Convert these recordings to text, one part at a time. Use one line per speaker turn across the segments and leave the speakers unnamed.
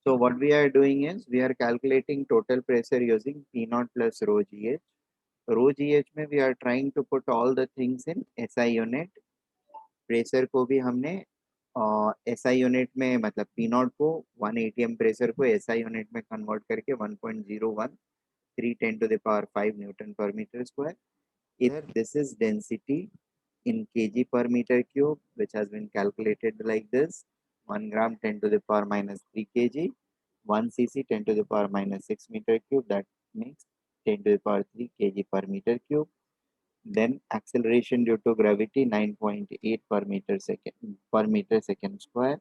So what we are doing is we are calculating total pressure using P naught plus rho GH. Rho GH में we are trying to put all the things in SI unit. Pressure को भी हमने SI unit में मतलब P not को 1 ATM pressure को SI unit में convert करके 1.013 10 to the power 5 newton per metre square. Here this is density in kg per meter cube, which has been calculated like this: 1 gram 10 to the power minus 3 kg, 1 cc 10 to the power minus 6 meter cube, that makes 10 to the power 3 kg per meter cube. Then acceleration due to gravity 9.8 per meter second square,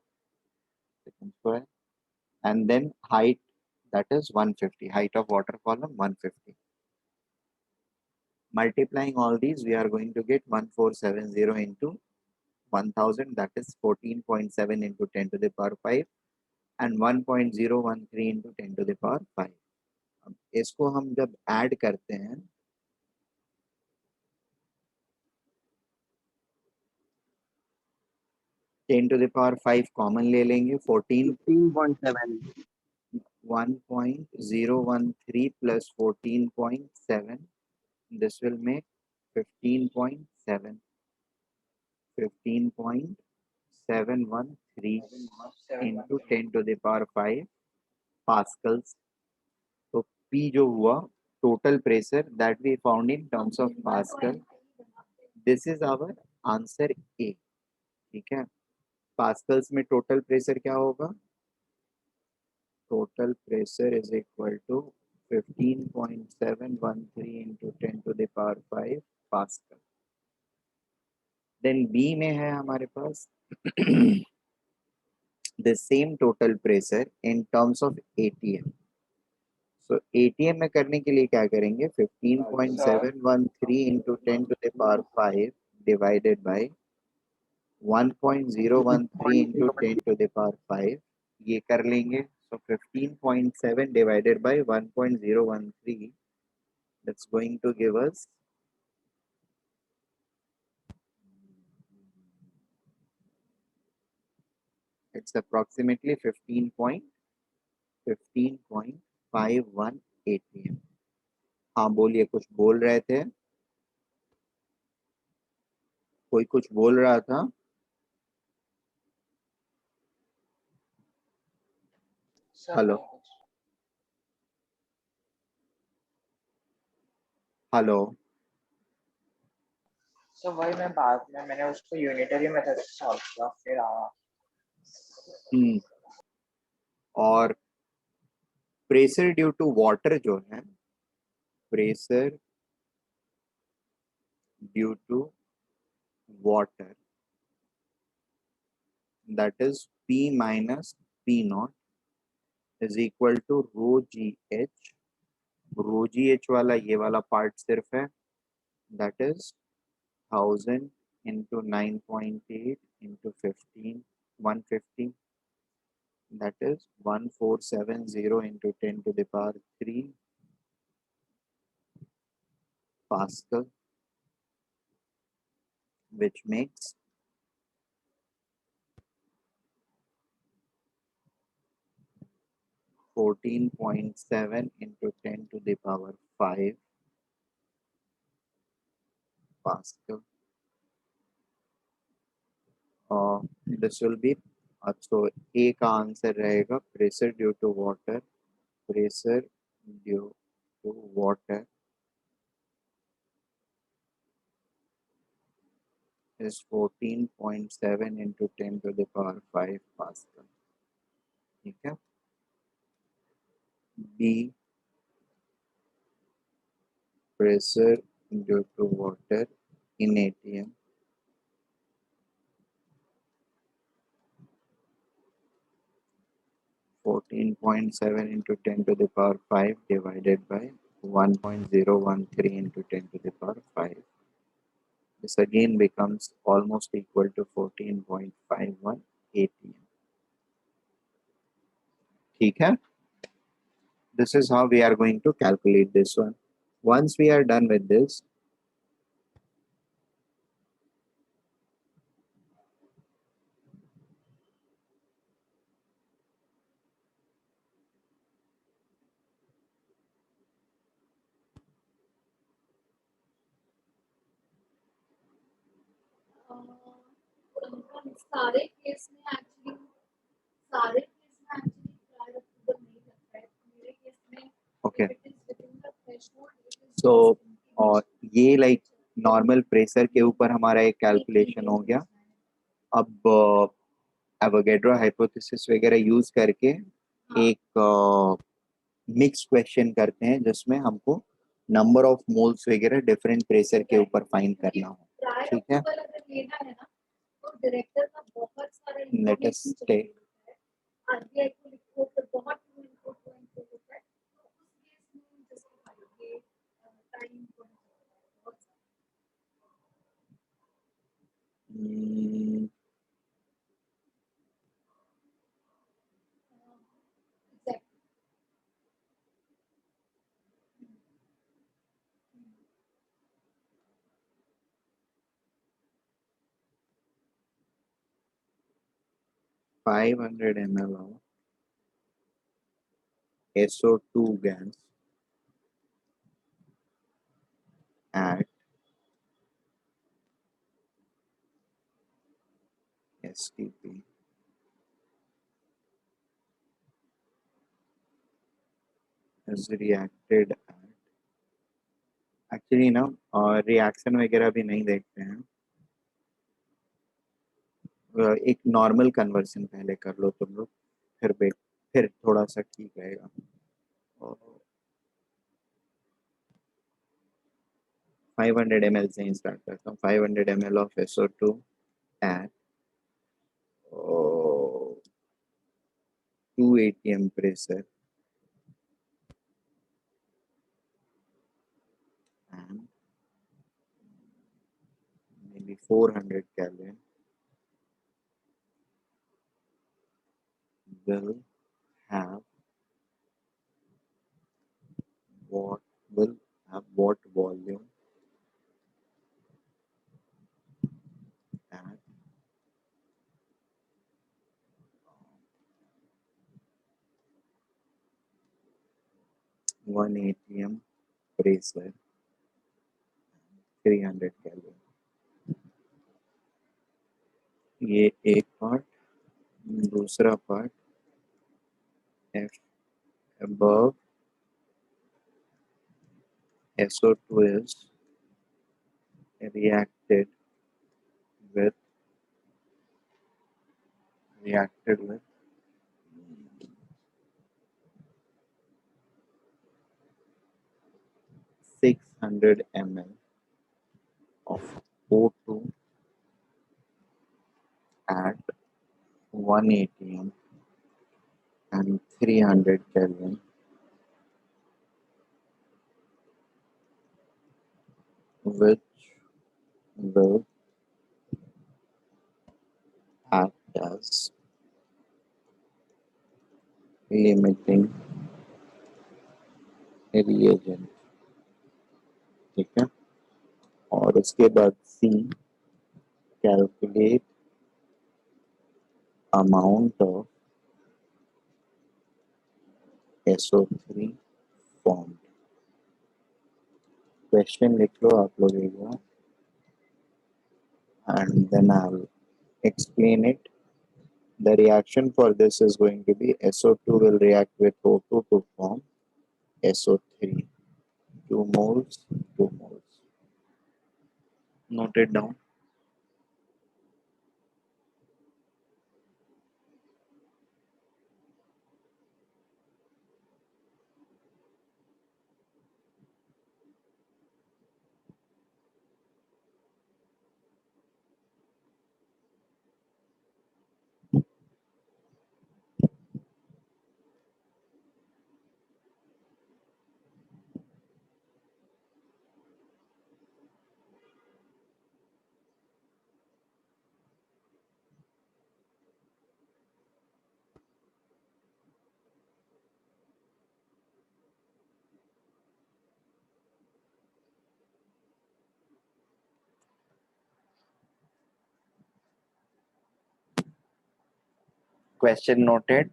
and then height, that is 150, height of water column 150. Multiplying all these, we are going to get 1470 into 1000, that is 14.7 into 10 to the power 5 and 1.013 into 10 to the power 5. अब इसको हम जब add करते हैं 10 to the power 5 common ले लेंगे
15.7
1.013 plus 14.7, this will make 15.7 15.713 into 10 to the power 5 pascals. तो P जो हुआ total pressure that we found in terms of Pascal, this is our answer A. ठीक है, पास्कल्स में टोटल प्रेशर क्या होगा? Total pressure is equal to 15.713 into 10 to the power 5 pascal. Then B में है हमारे पास the same total pressure in terms of ATM. So ATM में करने के लिए क्या करेंगे? 15.713 into 10 to the power 5 divided by 1.013 into 10 to the power 5, ये कर लेंगे. So 15.7 divided by 1.013, that's going to give us it's approximately 15.51 ATM. हाँ बोलिए, कुछ बोल रहे थे, कोई कुछ बोल रहा था. Hello hello.
सो वही मैं बाद में मैंने उसको यूनिटरी मेथड से सॉल्व किया फिर आया.
और प्रेशर ड्यू टू वाटर जो है, pressure due to water, that is P minus P naught is equal to rho GH. rho GH वाला ये वाला पार्ट सिर्फ है, that is 1000 into 9.8 into 15 150, that is 1470 into 10 to the power 3 Pascal, which makes 14.7 into 10 to the power 5 Pascal. This will be so A का answer रहेगा pressure due to water, pressure due to water is 14.7 into 10 to the power 5 Pascal. ठीक है. B, pressure due to water in ATM, 14.7 into 10 to the power 5 divided by 1.013 into 10 to the power 5. This again becomes almost equal to 14.51 ATM. ठीक है. This is how we are going to calculate this one. Once we are done with this,
सारे case में actually dry approval नहीं लगता है मेरे case में
Okay.
if it is within the threshold, it is
So,
just
और ये like normal pressure के ऊपर हमारा एक कैलकुलेशन हो गया. अब एवोगैड्रो हाइपोथेसिस वगैरह यूज करके एक मिक्स क्वेश्चन करते हैं जिसमें हमको नंबर ऑफ मोल्स वगैरह डिफरेंट प्रेशर के ऊपर फाइंड करना हो. ठीक है,
अगर लेना है ना तो डायरेक्टर का बहुत सारा
लेट अस टेक
आरबीआई को लिखो तो बहुत इनपुट होता है तो उस केस में जस्टिफाई ये टाइम बहुत exact
500 ml of SO2 gas at STP is reacted at actually ना रिएक्शन वगैरह भी नहीं देखते हैं. एक नॉर्मल कन्वर्सन पहले कर लो तुम लोग, फिर थोड़ा सा ठीक रहेगा. 500 ml से ही स्टार्ट करता हूँ. 500 ml of SO2 at 2 atm pressure and maybe 400 Kelvin will have what volume at 1 atm pressure 300 Kelvin. ये एक पार्ट. दूसरा part F above SO2 is reacted with 600 ml of O2 at 1 atm and 300 Kelvin, which will act as limiting reagent. ठीक है, और उसके बाद C calculate amount of SO3 formed. Question लिख लो आप लोग एक बार and then I'll explain it. The reaction for this is going to be SO2 will react with O2 to form SO3. 2 moles, 2 moles. Note it down. Question noted.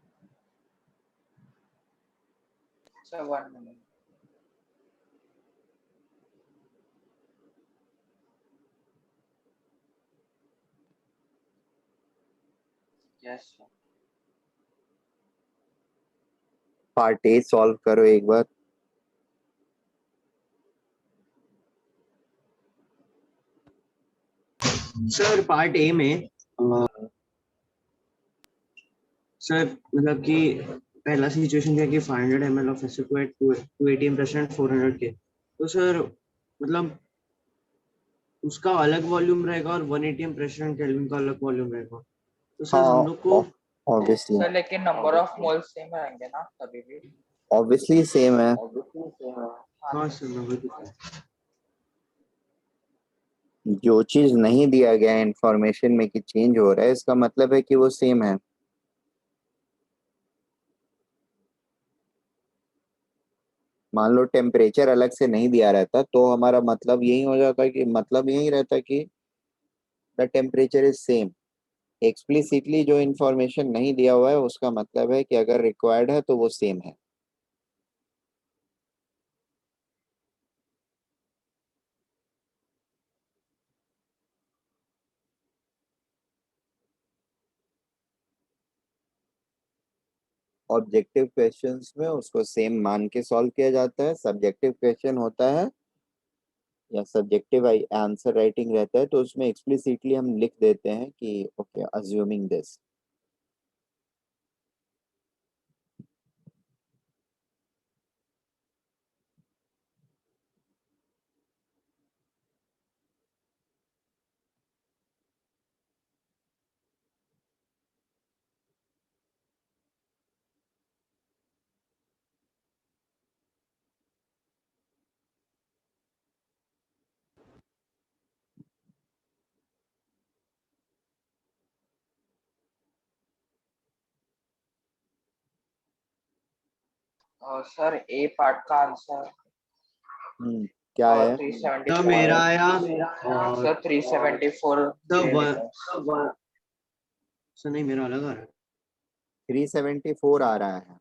So 1 minute. Yes sir.
Part A solve करो एक बार।
Sir part A में sir मतलब कि पहला situation क्या कि 500 ml of acid at 280 pressure 400 K, तो sir मतलब उसका अलग वॉल्यूम रहेगा और 180 प्रेशर एंड केल्विन का अलग वॉल्यूम रहेगा, तो सर हम लोग को
ऑब्वियसली
सर लेकिन नंबर ऑफ मोल्स सेम रहेंगे ना तभी भी।
ऑब्वियसली सेम है।
हाँ सर मैं वही पूछ रहा हूँ।
जो चीज नहीं दिया गया है इंफॉर्मेशन में कि चेंज हो रहा है, इसका मतलब है कि वो सेम है। मान लो टेम्परेचर अलग से नहीं दिया रहता तो हमारा मतलब यही हो जाता कि मतलब यही रहता कि the temperature is same. Explicitly जो इंफॉर्मेशन नहीं दिया हुआ है उसका मतलब है कि अगर रिक्वायर्ड है तो वो सेम है। ऑब्जेक्टिव क्वेश्चंस में उसको सेम मान के सॉल्व किया जाता है। सब्जेक्टिव क्वेश्चन होता है या सब्जेक्टिव आंसर राइटिंग रहता है तो उसमें एक्सप्लिसिटली हम लिख देते हैं कि okay assuming this.
Sir A part का आंसर
क्या है?
374
तो मेरा आया
सर 374
द
किलोलीटर्स।
सर नहीं मेरा अलग आ रहा है।
374 आ रहा है।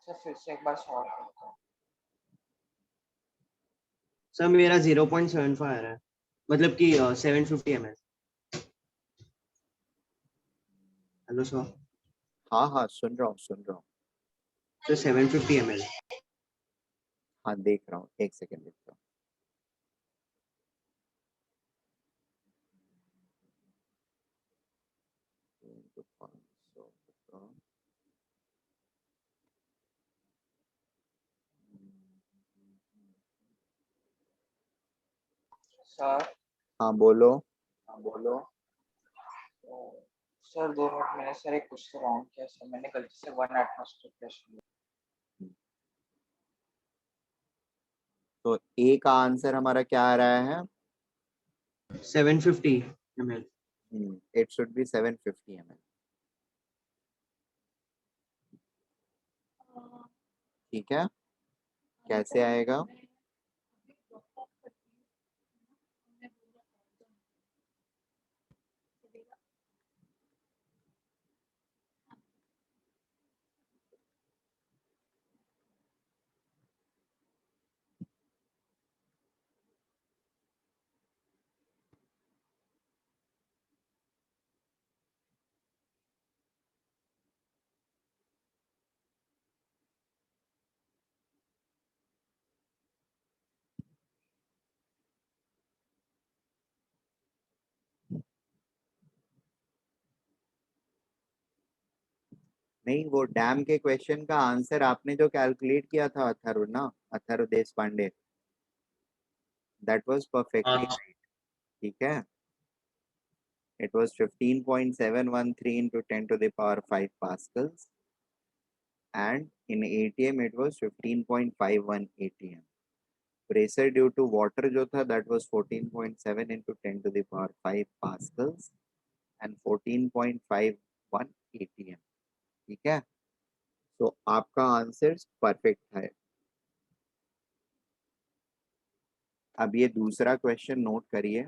सर फिर से एक बार सॉल्व करता हूँ।
सर मेरा 0.75 आ रहा है, मतलब कि 750 ml। Hello sir.
हाँ हाँ सुन रहा हूँ सुन रहा हूँ।
Sir 750 ml।
हाँ देख रहा हूँ, एक सेकेंड देख रहा हूँ। तो 500 का
सर
हाँ बोलो।
तो सर 2 मिनट, मैंने सर एक कुछ तो रॉन्ग किया सर, मैंने गलती से 1 एटमॉस्फेयर प्रेशर।
तो ए का आंसर हमारा क्या आ रहा है?
750 ml।
It should be 750 ml। ठीक है, कैसे आएगा? नहीं, वो डैम के क्वेश्चन का आंसर आपने जो कैलकुलेट किया था अथर्व ना, Atharva Deshpande, that was perfectly right. ठीक है, it was 15.713 into 10 to the power 5 pascals, and in ATM it was 15.51 ATM. Pressure due to water जो था that was 14.7 into 10 to the power 5 pascals and 14.51 ATM. ठीक है, तो आपका answer perfect है। अब ये दूसरा क्वेश्चन नोट करिए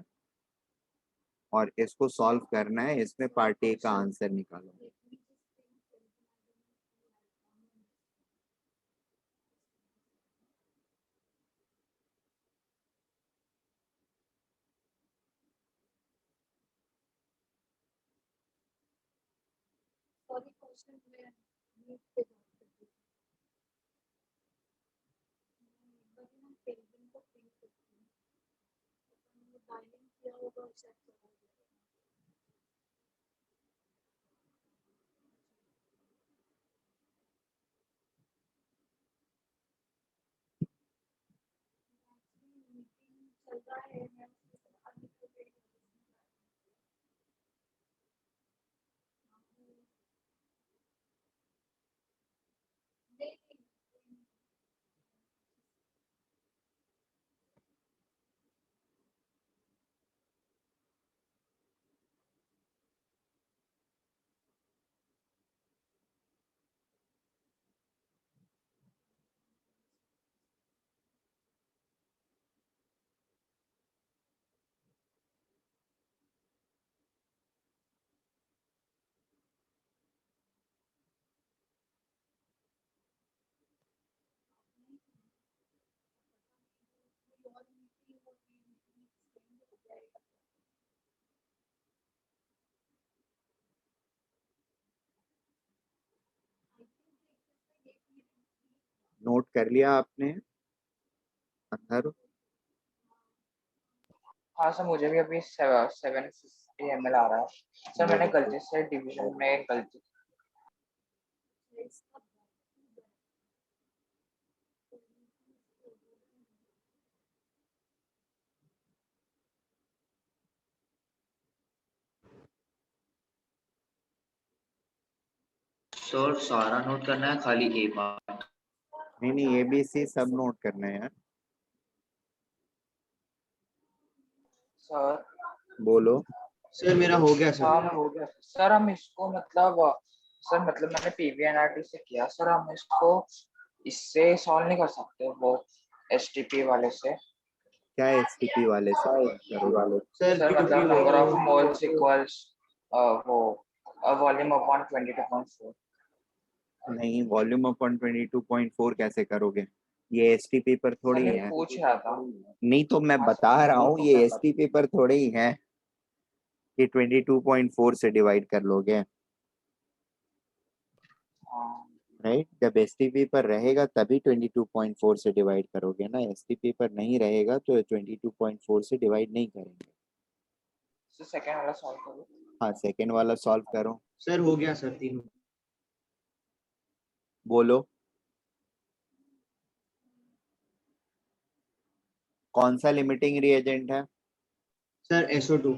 और इसको सॉल्व करना है। इसमें पार्ट ए का आंसर निकालो।
क्वेश्चन में नीट पे बात करती हूँ, बट हम केल्विन को पिंक करते हैं, तो डायलिंग किया होगा और शायद चला गया। मीटिंग चल रहा है, मैं उसके बाहर निकल गई। नहीं, कोई और मीटिंग होगी, मीटिंग एक्सटेंड हो जाएगा। आई थिंक एक मीटिंग
नोट कर लिया आपने अंदर?
हाँ सर, मुझे भी अभी 750 ml आ रहा है सर। मैंने
बोलो।
गलती से डिवीजन में गलती।
इसका
सर सारा नोट करना है खाली ए पार्ट?
नहीं, ABC सब नोट करना है यार।
सर
बोलो।
सर मेरा हो गया सर।
हाँ हो गया सर। हम इसको मतलब मैंने पीवीएनआरटी से किया सर। हम इसको इससे सॉल्व नहीं कर सकते, वो एसटीपी वाले से?
क्या STP वाले से सॉल्व करोगे?
सर
सर
क्योंकि
मतलब नंबर ऑफ
वो
मोल्स इक्वल्स वो वॉल्यूम अपॉन 22.4।
नहीं, वॉल्यूम अपॉन 22.4 कैसे करोगे? ये STP पर
सर
थोड़ी
ये
है।
पूछ रहा था।
नहीं तो मैं
हाँ सर,
बता रहा हूँ ये STP पर थोड़े ही है कि 22.4 से डिवाइड कर लोगे,
हाँ
राइट? जब STP पर रहेगा तभी 22.4 से डिवाइड करोगे ना। STP पर नहीं रहेगा तो 22.4 से डिवाइड नहीं करेंगे।
सर सेकंड वाला सॉल्व करो।
हाँ, सेकेंड वाला सॉल्व करो।
सर हो गया सर तीनों।
बोलो। कौन सा लिमिटिंग रिएजेंट है?
Sir SO2।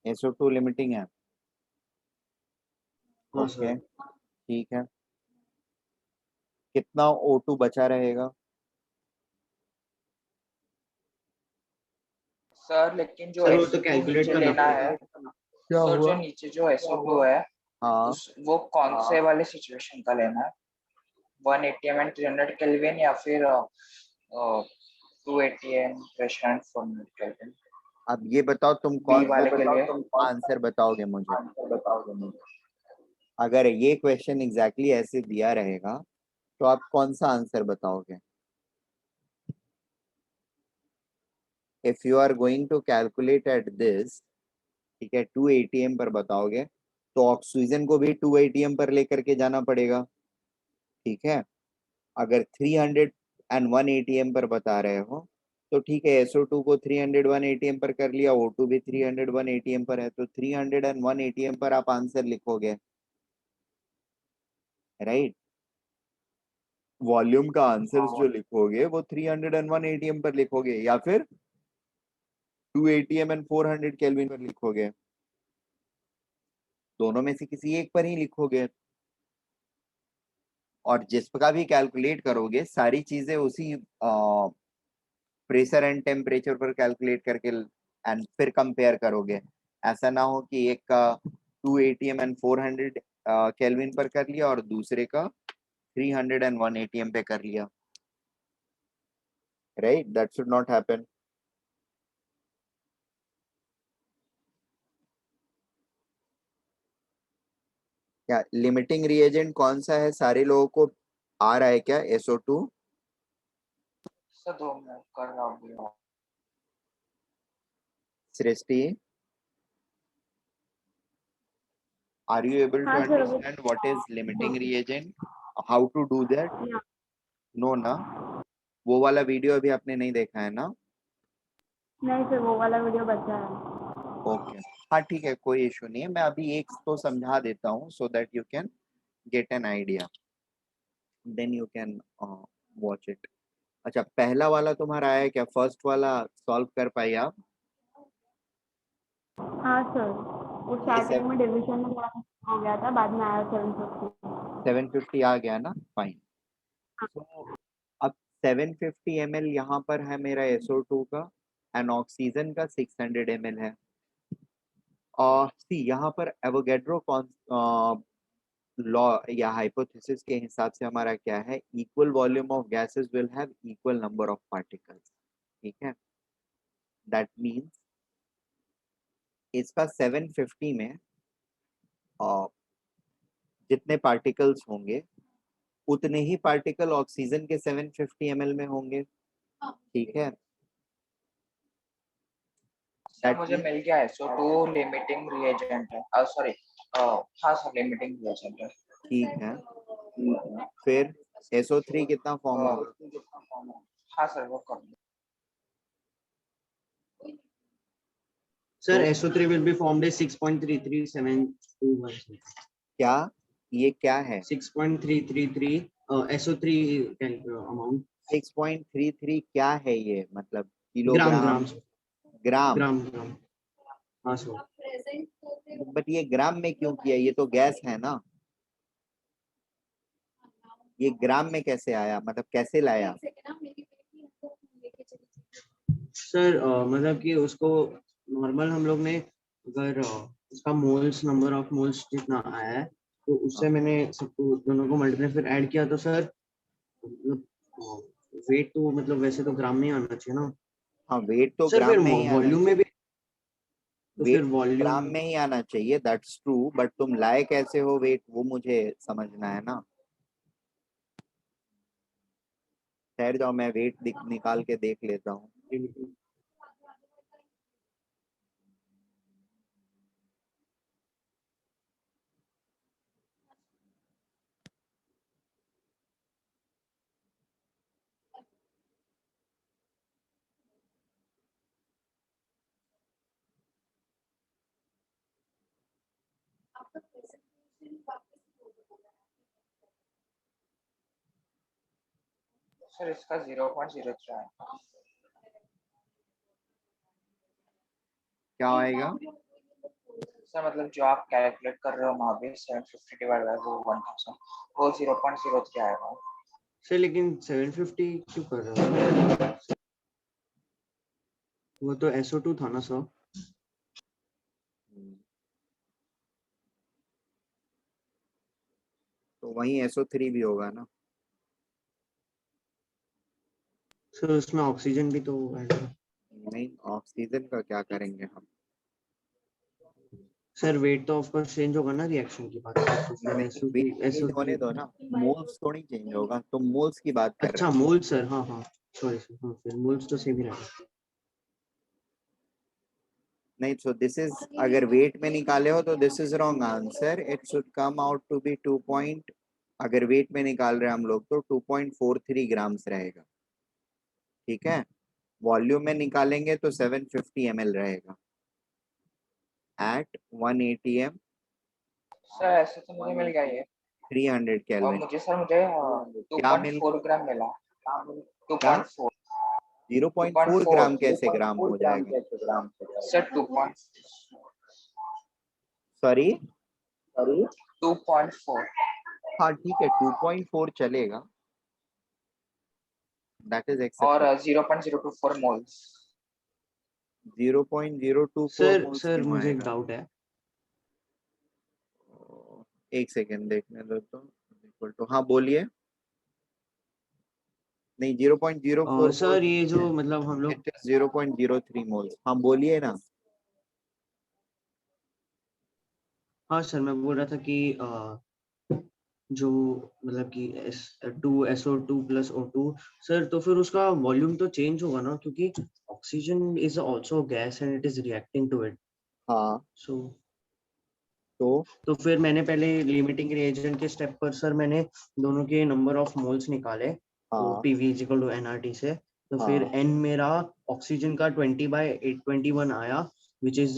SO2 लिमिटिंग है।
हाँ
ओके,
सर।
ठीक है। कितना O2 बचा रहेगा?
सर लेकिन जो
सर वो तो
SO2
कैलकुलेट
नीचे
करना
लेना
पड़ेगा।
है,
क्या
सर जो
हुआ?
नीचे जो SO2 है
हाँ,
उस वो कौन से वाले सिचुएशन का लेना है? 180 एंड 300 केल्विन या फिर 280 एंड प्रेशर एंड 400 केल्विन?
अब ये बताओ तुम
बी
कौन
वाले के लिए
आंसर बताओगे मुझे? अगर ये क्वेश्चन एग्जैक्टली ऐसे दिया रहेगा तो आप कौन सा आंसर बताओगे? If you are going to calculate at this, ठीक है, 2 ATM पर बताओगे तो ऑक्सीजन को भी 2 ATM पर लेकर के जाना पड़ेगा, ठीक है। अगर 301 ATM पर बता रहे हो तो ठीक है, SO2 को 301 ATM पर कर लिया, O2 भी 301 ATM पर है, तो 301 ATM पर आप आंसर लिखोगे, राइट? वॉल्यूम का आंसर जो लिखोगे वो 301 ATM पर लिखोगे या फिर 2 ATM एंड 400 केल्विन पर लिखोगे। दोनों में से किसी एक पर ही लिखोगे। और जिसका भी कैलकुलेट करोगे सारी चीजें उसी प्रेशर एंड टेम्परेचर पर कैलकुलेट करके एंड फिर कंपेयर करोगे। ऐसा ना हो कि एक का 2 ATM एंड 400 केल्विन पर कर लिया और दूसरे का 301 ATM पे कर लिया, right? That should not happen. क्या लिमिटिंग रिएजेंट कौन सा है? सारे लोगों को आ रहा है क्या SO2?
सर 2 मिनट कर रहा हूँ।
सृष्टि, Are you able to
हाँ sir,
understand what is limiting reagent? How to do that?
Yeah.
No ना? वो वाला वीडियो अभी आपने नहीं देखा है ना?
नहीं सर, वो वाला वीडियो बचा है।
ओके, हाँ ठीक है, कोई इशू नहीं है। मैं अभी एक तो समझा देता हूँ so that you can get an idea. Then you can watch it. अच्छा, पहला वाला तुम्हारा आया क्या? फर्स्ट वाला सॉल्व कर पाई आप?
हाँ सर, वो स्टार्टिंग में डिवीजन में थोड़ा हो गया था, बाद में आया 750।
750 आ गया ना? फाइन। So, अब 750 ml यहाँ पर है मेरा SO2 का, एंड ऑक्सीजन का 600 ml है। सी यहाँ पर एवोगैड्रो लॉ या हाइपोथेसिस के हिसाब से हमारा क्या है? Equal volume of gases will have equal number of particles. ठीक है, दैट मीन्स इसका 750 में जितने पार्टिकल्स होंगे उतने ही पार्टिकल ऑक्सीजन के 750 ml में होंगे। ठीक है,
सर मुझे मिल गया है, SO2 लिमिटिंग रिएजेंट है, सॉरी हाँ सर लिमिटिंग रिएजेंट है।
ठीक है, फिर SO3 कितना फॉर्म होगा?
हाँ सर वो कर लो।
Sir, SO3 will be formed as 6.33721.
क्या ये क्या है?
6.333 SO3 amount.
6.33 क्या है ये? मतलब
ग्राम
किलोग्राम?
ग्राम
ग्राम?
ग्राम। हाँ सर।
बट ये ग्राम में क्यों किया? ये तो गैस है ना, ये ग्राम में कैसे आया? मतलब कैसे लाया?
सर मतलब कि उसको नॉर्मल हम लोग ने अगर उसका मोल्स नंबर ऑफ मोल्स जितना आया है तो उससे मैंने सबको दोनों को मल्टीप्लाई फिर ऐड किया तो सर मतलब वेट तो मतलब वैसे तो ग्राम में ही आना चाहिए ना।
हाँ, वेट तो
सर
ग्राम
फिर
में ही आना
वॉल्यूम में भी तो
वेट
फिर वॉल्यूम
ग्राम में ही आना चाहिए, दैट्स ट्रू, बट तुम लाए कैसे हो वेट, वो मुझे समझना है ना। ठहर जाओ, मैं वेट निकाल के देख लेता हूँ।
सर इसका 0.03 है।
क्या आएगा?
सर मतलब जो आप कैलकुलेट कर रहे हो वहाँ पे 750 डिवाइड बाय वो 1000 वो 0.03 आएगा।
सर लेकिन 750 क्यों कर रहे हो? वो तो SO2 था ना सर।
तो वही SO3 भी होगा ना?
सर उसमें ऑक्सीजन भी तो ऐड है।
नहीं, ऑक्सीजन का क्या करेंगे हम?
सर वेट तो ऑफ कोर्स चेंज होगा ना रिएक्शन की बात है तो फिर
नहीं, वेट चेंज होने दो ना, मोल्स थोड़ी चेंज होगा। तुम मोल्स की बात कर
अच्छा
रहे हो।
मोल सर, हाँ हाँ सॉरी सर, हाँ फिर मोल्स तो सेम ही रहेगा।
नहीं, सो दिस इज, अगर वेट में निकाले हो तो this is wrong answer. It should come out to be 2 point, अगर वेट में निकाल रहे हैं हम लोग तो 2.43 ग्राम्स रहेगा। ठीक है, वॉल्यूम में निकालेंगे तो 750 ml रहेगा एट 1 atm
सर ऐसे तो मुझे मिल गया ये
300
और
केल्विन।
मुझे 2.4 ग्राम मिला।
क्या?
2.4
0.4 ग्राम कैसे ग्राम हो जाएगा?
सर 2.
सॉरी,
2.4
हाँ ठीक है, 2.4 चलेगा, दैट इज
और
acceptable.
0.024 moles.
0.024
sir
moles
sir
क्यों
मुझे एक
आएगा?
डाउट है।
एक सेकेंड देखने दो तो। इक्वल टू, हाँ बोलिए। नहीं, 0.04
सर
मोल्स,
ये जो मतलब हम लोग
इट इज 0.03 मोल्स। हाँ बोलिए ना।
हाँ सर मैं बोल रहा था कि जो मतलब कि SO2 प्लस O2 सर तो फिर उसका वॉल्यूम तो चेंज होगा ना क्योंकि oxygen is also gas and it is reacting to it
हाँ,
सो तो फिर मैंने पहले लिमिटिंग रिएजेंट के स्टेप पर सर मैंने दोनों के नंबर ऑफ मोल्स निकाले, तो
हाँ
PV is equal to NRT से। तो फिर
हाँ
N मेरा ऑक्सीजन का 20/821 आया, विच इज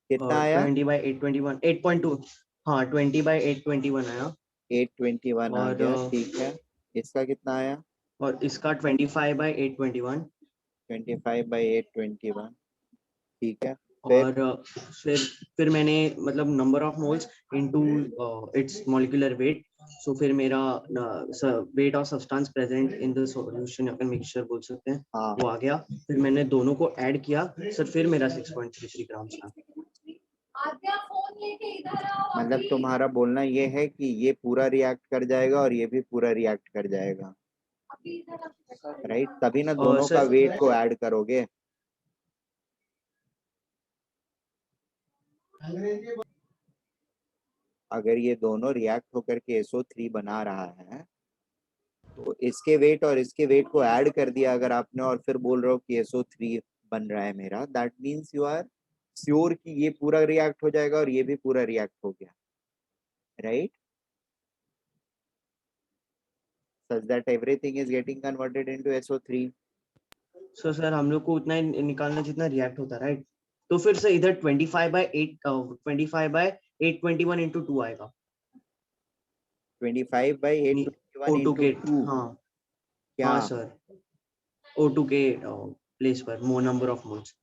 कितना आया
20/821 8.2, हाँ 20/821 आया।
821 आ
और
गया, ठीक है। इसका कितना आया
और इसका 25/821।
25/821, ठीक है। फिर
और फिर मैंने मतलब number of moles into its molecular weight, so फिर मेरा weight of substance present in the solution या फिर मिक्सचर बोल सकते हैं,
हाँ
वो आ गया। फिर मैंने दोनों को ऐड किया सर, फिर मेरा 6.33 ग्राम था।
आद्या फोन लेके इधर आओ
मतलब
अभी।
तुम्हारा बोलना ये है कि ये पूरा रिएक्ट कर जाएगा और ये भी पूरा रिएक्ट कर जाएगा,
अभी इधर आओ।
Sir
right? तभी ना दोनों का
सर
वेट को ऐड करोगे। अगर ये दोनों रिएक्ट होकर के SO3 बना रहा है तो इसके वेट और इसके वेट को ऐड कर दिया अगर आपने, और फिर बोल रहे हो कि SO3 बन रहा है मेरा, that means you are sure कि ये पूरा रिएक्ट हो जाएगा और ये भी पूरा रिएक्ट हो गया, right? Such that everything is getting converted into SO3.
Sir हम लोग को उतना ही निकालना जितना रिएक्ट होता है, राइट? तो फिर से इधर 25/821 into 2 आएगा।
25/821
O2
into
के
2
हाँ
क्या?
हाँ सर, O2 के प्लेस पर मोर नंबर ऑफ मोल्स,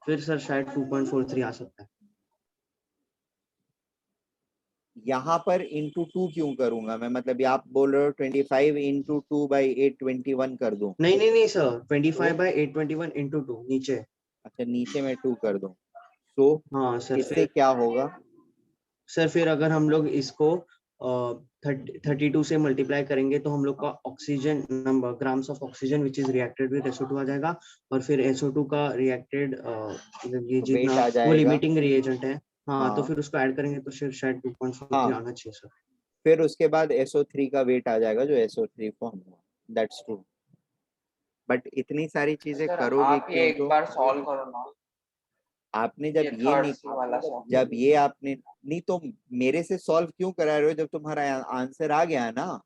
फिर सर शायद 2.43 आ सकता है।
यहाँ पर into 2 क्यों करूंगा मैं? मतलब आप बोल रहे हो 25 into 2/821 कर दूं?
नहीं सर, 25/821 into 2 नीचे।
अच्छा, नीचे में 2 कर दूं, तो
हाँ सर,
इससे
फिर
क्या होगा?
फिर अगर हम लोग इसको 32 से मल्टीप्लाई करेंगे तो हम लोग का oxygen number, grams of oxygen which is reacted with SO2 आ जाएगा। और फिर SO2 का रिएक्टेड ये
वेट
जितना
आ
वो
जाएगा।
लिमिटिंग रिएजेंट है, हाँ, तो
हाँ
फिर उसको ऐड करेंगे तो फिर शायद 2.43
हाँ,
आना चाहिए सर।
फिर उसके बाद SO3 का वेट आ जाएगा जो SO3 फॉर्म हुआ, दैट्स ट्रू। बट इतनी सारी चीजें
सर
करोगे
आप ये
क्यों?
एक
तो
बार सॉल्व करो ना,
आपने
ये थर्ड सी वाला सर।
जब ये आपने नहीं तो मेरे से सॉल्व क्यों करा रहे हो जब तुम्हारा आंसर आ गया है ना?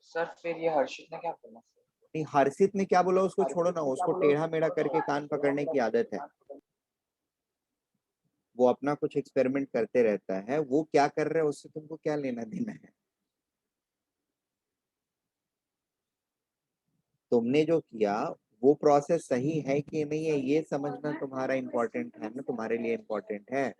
सर फिर ये हर्षित ने क्या बोला?
नहीं, हर्षित ने क्या बोला उसको छोड़ो ना, उसको टेढ़ा मेढ़ा करके कान पकड़ने की आदत है। वो अपना कुछ एक्सपेरिमेंट करते रहता है, वो क्या कर रहा है उससे तुमको क्या लेना देना है? तुमने जो किया वो प्रोसेस सही है कि नहीं है ये समझना तुम्हारा इम्पोर्टेंट है ना, तुम्हारे लिए इम्पोर्टेंट है।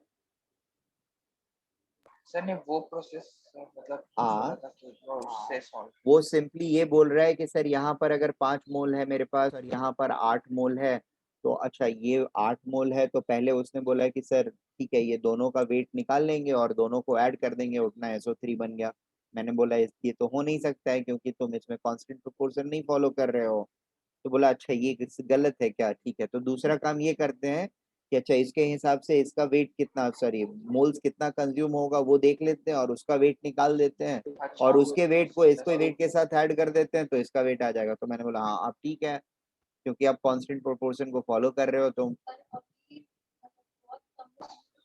सर ने वो प्रोसेस मतलब
हाँ,
बोला था कि वो उससे सॉल्व।
वो सिंपली ये बोल रहा है कि सर यहाँ पर अगर 5 मोल है मेरे पास और यहाँ पर 8 मोल है, तो अच्छा ये 8 मोल है तो पहले उसने बोला कि सर ठीक है ये दोनों का वेट निकाल लेंगे और दोनों को ऐड कर देंगे, उतना SO3 बन गया। मैंने बोला ये तो हो नहीं सकता है क्योंकि तुम इसमें कांस्टेंट प्रोपोर्शन नहीं फॉलो कर रहे हो। तो बोला अच्छा ये गलत है क्या? ठीक है, तो दूसरा काम ये करते हैं कि अच्छा इसके हिसाब से इसका वेट कितना, सॉरी मोल्स कितना कंज्यूम होगा वो देख लेते हैं और उसका वेट निकाल देते हैं
अच्छा
और उसके वेट को इसको
सर,
वेट के साथ ऐड कर देते हैं तो इसका वेट आ जाएगा। तो मैंने बोला हाँ अब ठीक है, क्योंकि आप कांस्टेंट प्रोपोर्शन को फॉलो कर रहे हो तुम।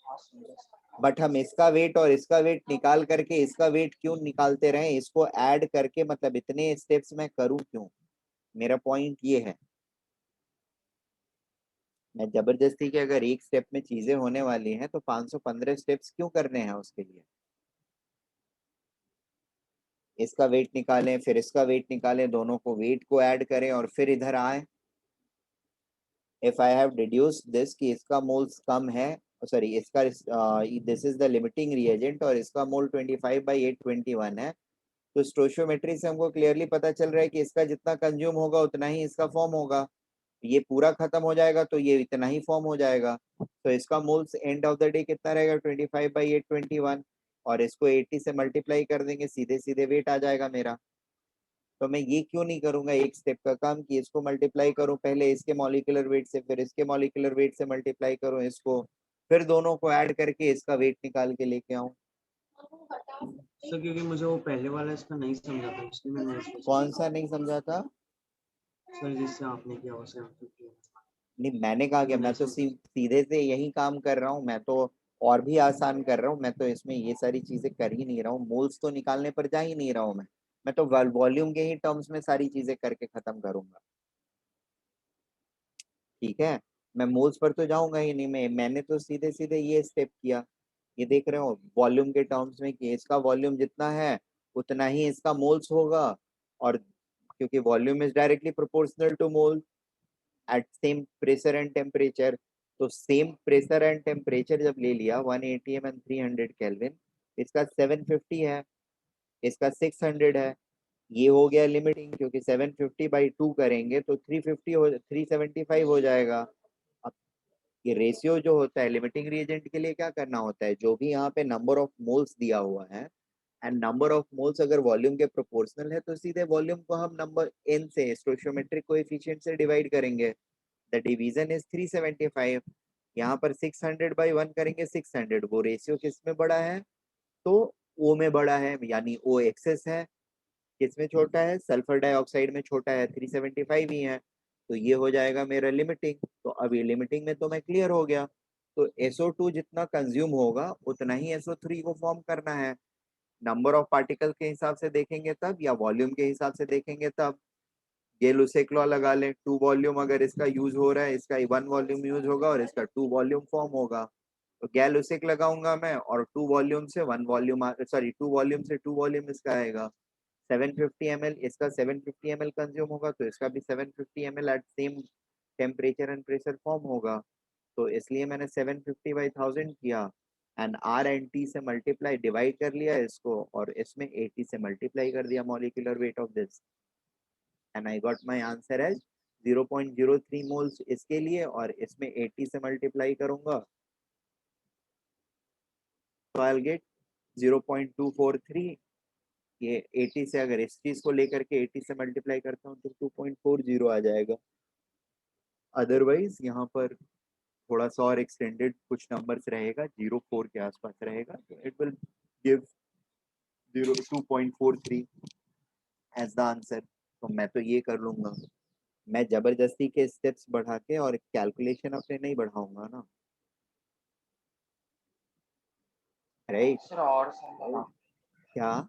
हाँ समझा सर।
बट हम इसका वेट और इसका वेट निकाल करके इसका वेट क्यों निकालते रहे, इसको ऐड करके मतलब इतने स्टेप्स मैं करूं क्यों? मेरा पॉइंट ये है, मैं जबरदस्ती के अगर एक स्टेप में चीजें होने वाली हैं तो 515 स्टेप्स क्यों करने हैं उसके लिए? इसका वेट निकालें फिर इसका वेट निकालें, दोनों को वेट को ऐड करें और फिर इधर आए। If I have deduced this कि इसका मोल्स कम है, सॉरी इसका this is the limiting reagent और इसका मोल 25/821 है, तो स्टोइचियोमेट्री से हमको क्लियरली पता चल रहा है कि इसका जितना कंज्यूम होगा उतना ही इसका फॉर्म होगा। ये पूरा खत्म हो जाएगा तो ये इतना ही फॉर्म हो जाएगा, तो इसका moles end of the day कितना रहेगा 25/821, और इसको 80 से मल्टीप्लाई कर देंगे, सीधे सीधे वेट आ जाएगा मेरा। तो मैं ये क्यों नहीं करूंगा एक स्टेप का काम कि इसको मल्टीप्लाई करूं पहले इसके मॉलिक्यूलर वेट से, फिर इसके मॉलिक्यूलर वेट से मल्टीप्लाई करूं इसको, फिर दोनों को ऐड करके इसका वेट निकाल के लेके आऊं।
सर क्योंकि मुझे वो पहले वाला इसका नहीं समझा था, इसलिए मैंने इसको
कौन सा नहीं समझा था?
सर जिससे आपने किया उसे आपने किया।
नहीं मैंने कहा कि
मैंने
मैं तो
इसको
सीधे से यही काम कर रहा हूँ, मैं तो और भी आसान कर रहा हूँ मैं, तो इसमें ये सारी चीजें कर ही नहीं रहा हूँ, मोल्स तो निकालने पर जा ही नहीं रहा हूँ मैं तो वॉल्यूम के ही टर्म्स में सारी चीजें करके खत्म करूंगा। ठीक है, मैं मोल्स पर तो जाऊंगा ही नहीं, मैंने तो सीधे सीधे ये स्टेप किया। ये देख रहे हो वॉल्यूम के टर्म्स में कि इसका वॉल्यूम जितना है उतना ही इसका मोल्स होगा, और क्योंकि volume is directly proportional to mole at same pressure and temperature. तो सेम प्रेशर एंड टेम्परेचर जब ले लिया 1 atm एंड 300 केल्विन, इसका 750 है, इसका 600 है, ये हो गया लिमिटिंग, क्योंकि 750/2 करेंगे तो 350 हो 375 हो जाएगा। अब ये रेशियो जो होता है लिमिटिंग रिएजेंट के लिए क्या करना होता है, जो भी यहाँ पे नंबर ऑफ मोल्स दिया हुआ है एंड नंबर ऑफ मोल्स अगर वॉल्यूम के प्रोपोर्शनल है तो सीधे वॉल्यूम को हम नंबर n से स्टोइचियोमेट्रिक कोएफिशिएंट से डिवाइड करेंगे। The division is 375। यहाँ पर 600/1 करेंगे 600, वो रेशियो किस में बड़ा है, तो ओ में बड़ा है, यानी ओ एक्सेस है। किसमें छोटा है, सल्फर डाइऑक्साइड में छोटा है, 375 ही है, तो ये हो जाएगा मेरा लिमिटिंग। तो अब ये लिमिटिंग में तो मैं क्लियर हो गया, तो SO2 जितना कंज्यूम होगा उतना ही SO3 को फॉर्म करना है। नंबर ऑफ पार्टिकल के हिसाब से देखेंगे तब, या वॉल्यूम के हिसाब से देखेंगे तब। गेलुसेक लॉ लगा ले, 2 वॉल्यूम अगर इसका यूज हो रहा है, इसका 1 वॉल्यूम यूज होगा और इसका 2 वॉल्यूम फॉर्म होगा, तो गैलुसिक लगाऊंगा मैं, और 2 वॉल्यूम से 1 वॉल्यूम, सॉरी 2 वॉल्यूम से 2 वॉल्यूम इसका आएगा। 750 ml, इसका 750 ml कंज्यूम होगा तो इसका भी 750 ml at same temperature and pressure form होगा। तो इसलिए मैंने 750/1000 किया एंड आर एंड टी से मल्टीप्लाई डिवाइड कर लिया इसको, और इसमें 80 से मल्टीप्लाई कर दिया molecular weight of this, and I got my answer as 0.03 moles इसके लिए, और इसमें 80 से मल्टीप्लाई करूंगा तो आई विल गेट 0.243। ये 80 से अगर इस चीज को लेकर के 80 से मल्टीप्लाई करता हूँ तो 2.40 आ जाएगा। अदरवाइज यहाँ पर थोड़ा सा और एक्सटेंडेड कुछ नंबर्स रहेगा, 0.4 के आसपास रहेगा, तो it will give 2.43 as the answer. तो मैं तो ये कर लूंगा, मैं जबरदस्ती के स्टेप्स बढ़ा के और कैलकुलेशन अपने नहीं बढ़ाऊंगा ना, राइट?
सर और सॉल्व
क्या?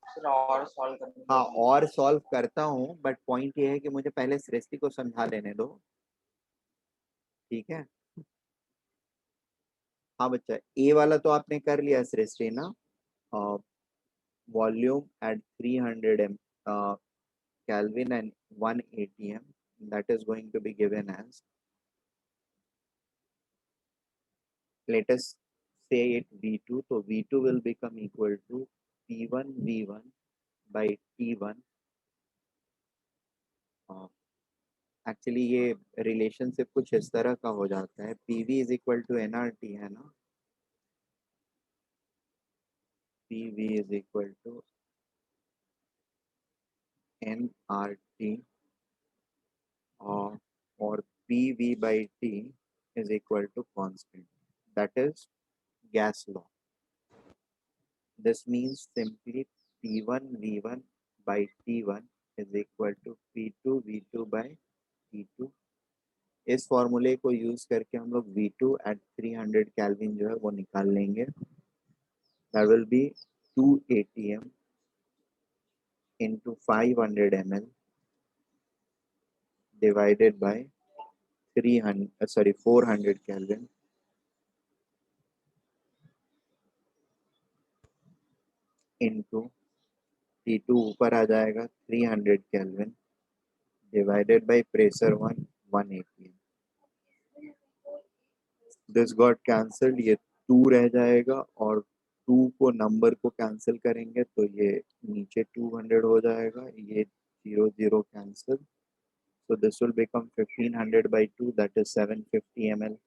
सर और सॉल्व करने
हाँ,
दीजिए।
और सॉल्व करता हूँ, बट पॉइंट ये है कि मुझे पहले सृष्टि को समझा लेने दो। ठीक है, हाँ बच्चा, ए वाला तो आपने कर लिया सृष्टि ना, volume at 300 Kelvin and 1 atm, that is going to be given as, let us say it V2, so V2 will become equal to P1 V1 by T1। Actually ये रिलेशनशिप कुछ इस तरह का हो जाता है, PV is equal to nRT है ना, PV is equal to nRT, और PV by T is equal to constant, that is gas law। This means simply P1 V1 by T1 is equal to P2 V2 by T2। इस फॉर्मूले को use करके हम लोग V2 at 300 kelvin जो है वो निकाल लेंगे। That will be 2 atm into 500 ml divided by 400 Kelvin into T2 ऊपर आ जाएगा 300 Kelvin divided by pressure 1 atm। This got cancelled, ये 2 रह जाएगा, और 2 को नंबर को कैंसिल करेंगे तो ये नीचे 200 हो जाएगा, ये 0 cancel, so this will become 1500/2, that is 750 ml।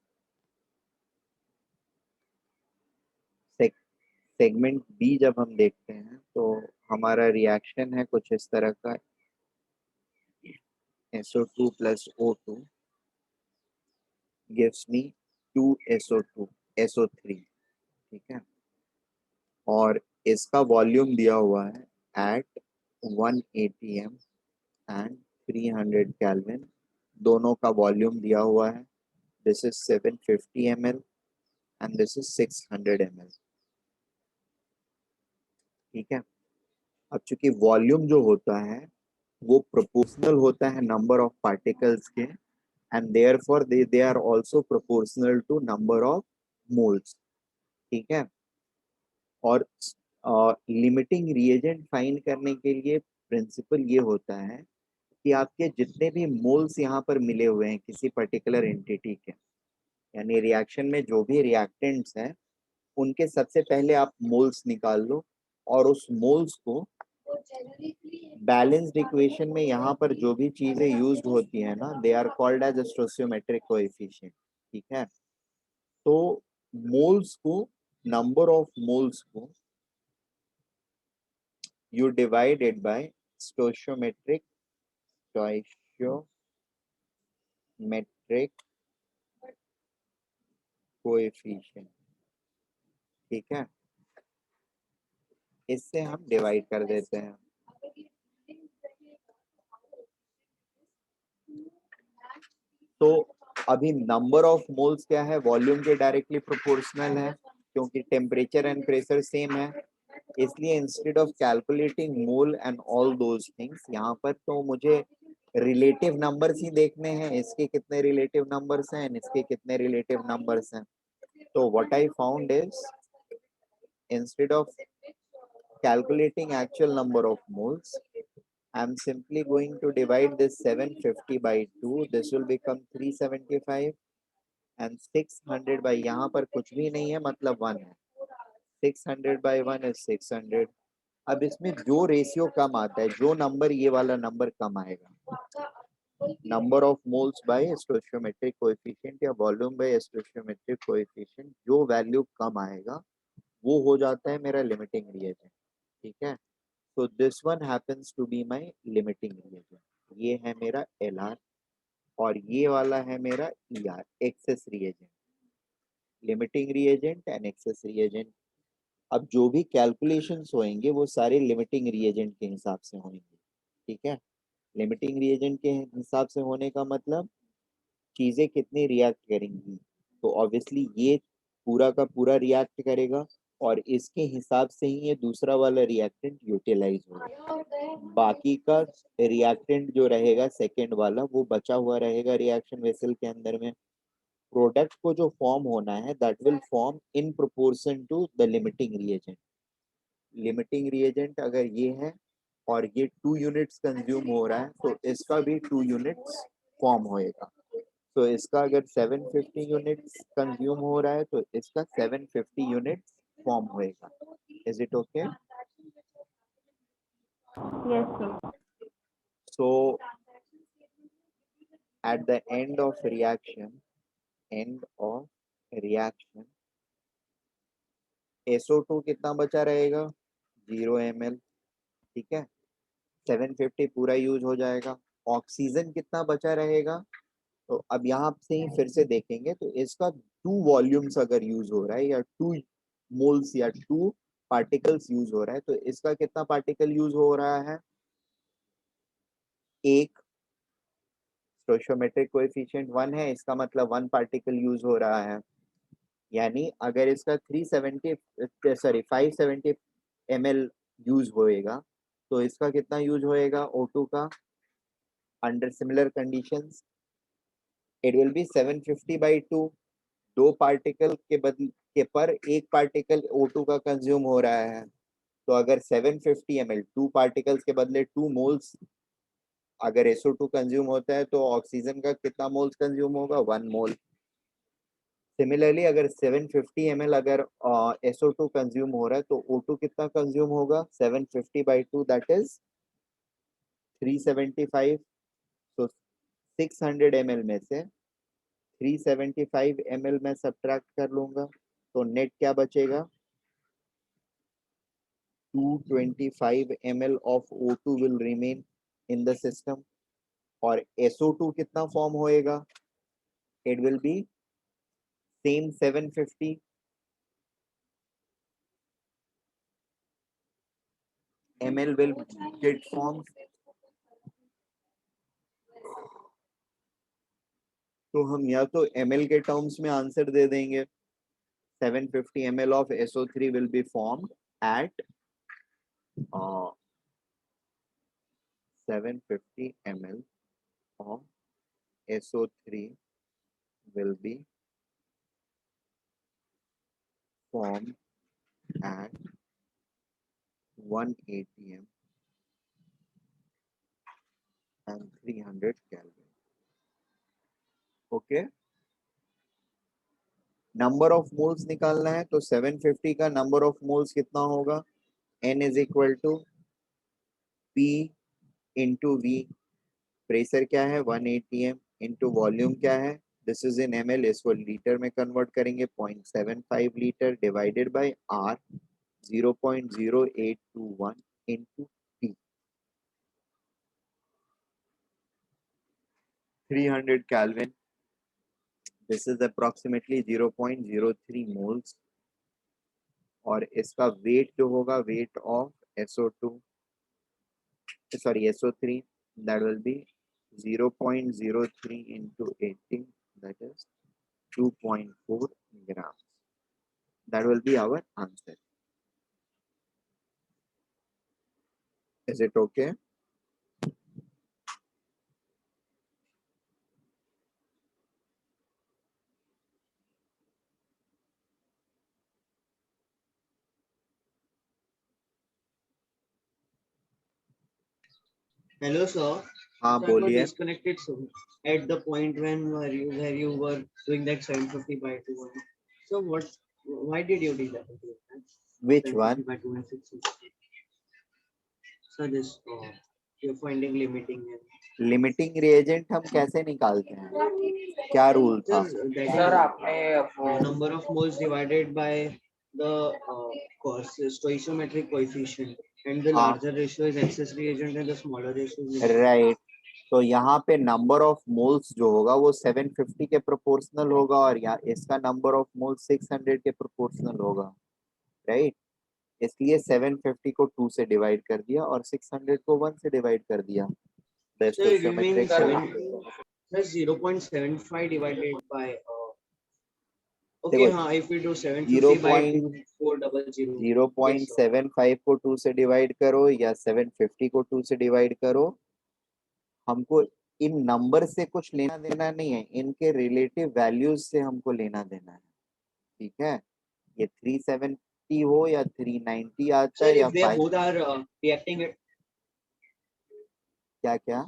Segment B जब हम देखते हैं तो हमारा रिएक्शन है कुछ इस तरह का, SO2 plus O2 gives me 2 SO3। ठीक है, और इसका वॉल्यूम दिया हुआ है एट 1 atm एंड 300 केल्विन, दोनों का वॉल्यूम दिया हुआ है। This is 750 ml and this is 600 ml. ठीक है, अब चूंकि वॉल्यूम जो होता है वो प्रोपोर्शनल होता है नंबर ऑफ पार्टिकल्स के, and therefore they are also proportional to number of moles. ठीक है, और लिमिटिंग रिएजेंट फाइंड करने के लिए प्रिंसिपल ये होता है कि आपके जितने भी मोल्स यहाँ पर मिले हुए हैं किसी पर्टिकुलर एंटिटी के, यानी रिएक्शन में जो भी रिएक्टेंट्स हैं उनके सबसे पहले आप मोल्स निकाल लो, और उस मोल्स को बैलेंस्ड इक्वेशन में यहाँ पर जो भी चीजें यूज्ड होती है ना, they are called as stoichiometric coefficient. ठीक है, तो मोल्स को, नंबर ऑफ मोल्स को you divide it by stoichiometric coefficient. ठीक है, इससे हम डिवाइड कर देते हैं। तो अभी नंबर ऑफ मोल्स क्या है, वॉल्यूम के डायरेक्टली प्रोपोर्शनल है, क्योंकि टेम्परेचर एंड प्रेशर सेम है, इसलिए instead of calculating mole and all those things, यहाँ पर तो मुझे रिलेटिव नंबर्स ही देखने हैं, इसके कितने रिलेटिव नंबर्स हैं, इसके कितने रिलेटिव नंबर्स हैं। तो what I found is, instead of calculating actual number of moles, I'm simply going to divide this 750 by 2, this will become 375, and 600 by, यहाँ पर कुछ भी नहीं है मतलब 1 है, 600 by 1 is 600। अब इसमें जो रेशियो कम आता है, जो नंबर ये वाला नंबर कम आएगा, number of moles by stoichiometric coefficient या वॉल्यूम बाय स्टोइचियोमेट्रिक कोएफिशिएंट, जो वैल्यू कम आएगा वो हो जाता है मेरा लिमिटिंग रिएजेंट। ठीक है, तो this one happens to be my limiting reagent, ये है मेरा LR, और ये वाला है मेरा ER, access reagent, limiting reagent and access reagent. अब जो भी कैलकुलेशंस होंगे वो सारे लिमिटिंग रिएजेंट के हिसाब से होंगे। ठीक है, लिमिटिंग रिएजेंट के हिसाब से होने का मतलब चीजें कितनी रिएक्ट करेंगी, तो ऑब्वियसली ये पूरा का पूरा रिएक्ट करेगा, और इसके हिसाब से ही ये दूसरा वाला रिएक्टेंट यूटिलाइज होगा। बाकी का रिएक्टेंट जो रहेगा सेकेंड वाला, वो बचा हुआ रहेगा रिएक्शन वेसल के अंदर में। प्रोडक्ट को जो फॉर्म होना है that will form in proportion to the limiting reagent. Limiting reagent अगर ये है और ये 2 यूनिट्स कंज्यूम हो रहा है, तो इसका भी 2 यूनिट्स फॉर्म होएगा। तो इसका अगर 750 यूनिट्स कंज्यूम हो रहा है, तो इसका 750 यूनिट्स फॉर्म होएगा। Is it okay?
Yes, sir.
So at the end of reaction, SO2 कितना बचा रहेगा, 0 ml। ठीक है, 750 पूरा यूज हो जाएगा। ऑक्सीजन कितना बचा रहेगा, तो अब यहाँ से ही फिर से देखेंगे, तो इसका 2 वॉल्यूम्स अगर यूज हो रहा है, या 2 मोल्स या 2 पार्टिकल्स यूज हो रहा है, तो इसका कितना पार्टिकल यूज हो रहा है, एक। स्टोइचियोमेट्रिक कोएफिशिएंट 1 है, इसका मतलब 1 पार्टिकल यूज हो रहा है। यानी अगर इसका 570 ml यूज होएगा, तो इसका कितना यूज होएगा O2 का, under similar conditions it will be 750 by 2। 2 particle के बदले के पर एक पार्टिकल O2 का कंज्यूम हो रहा है, तो अगर 750 ml 2 पार्टिकल्स के बदले 2 मोल्स अगर SO2 कंज्यूम होता है, तो ऑक्सीजन का कितना मोल्स कंज्यूम होगा, 1 मोल। सिमिलरली अगर 750 ml अगर SO2 कंज्यूम हो रहा है, तो O2 कितना कंज्यूम होगा, 750 by 2 दैट इज 375। तो 600 ml में से 375 ml में सब्ट्रैक्ट कर लूंगा, तो नेट क्या बचेगा, 225 ml of O2 will remain in the system, और SO2 कितना फॉर्म होएगा, it will be same 750 ml will get formed। तो हम या तो ml के टर्म्स में आंसर दे देंगे, 750 ml of SO3 will be formed at 750 ml of SO3 will be formed at 1 atm and 300 Kelvin. Okay. Number of moles निकालना है तो 750 का नंबर ऑफ मोल्स कितना होगा? N is equal to P into V. Pressure क्या है? 1 atm into volume क्या है? दिस इज इन ml, इसको लीटर में कन्वर्ट करेंगे 0.75 litre divided by R 0.0821 into T 300 Kelvin. This is approximately 0.03 moles. और इसका वेट जो होगा, weight of SO2 sorry SO3, that will be 0.03 into 80, that is 2.4 grams. That will be our answer. Is it okay?
Hello, sir.
हाँ
So I got
बोलिए.
disconnected so at the point where you were doing that 750 by 2. So why did you do that?
Which
750
one?
by 260. So this you're finding limiting.
Limiting reagent हम कैसे निकालते हैं? क्या rule था?
Sir, that
sir
is
आपने वो
number of moles divided by the stoichiometric coefficient, and the
हाँ.
larger ratio is excess reagent and the smaller ratio is
right. तो यहाँ पे नंबर ऑफ मोल्स जो होगा वो 750 के प्रोपोर्शनल होगा और यहाँ इसका नंबर ऑफ मोल्स 600 के प्रोपोर्शनल होगा. राइट. इसलिए 750 को 2 से डिवाइड कर दिया और 600 को 1 से डिवाइड कर दिया. The
So you mean
stoichiometric
plus 0.75 divided by okay,
देखो,
if we do 750 by 2400.
0.75 को 2 से डिवाइड करो या 750 को 2 से डिवाइड करो, हमको इन नंबर से कुछ लेना देना नहीं है, इनके रिलेटिव वैल्यूज से हमको लेना देना है. ठीक है. ये 370 हो या 390 आता
Sir,
है या
if they
5
both are reacting at
क्या क्या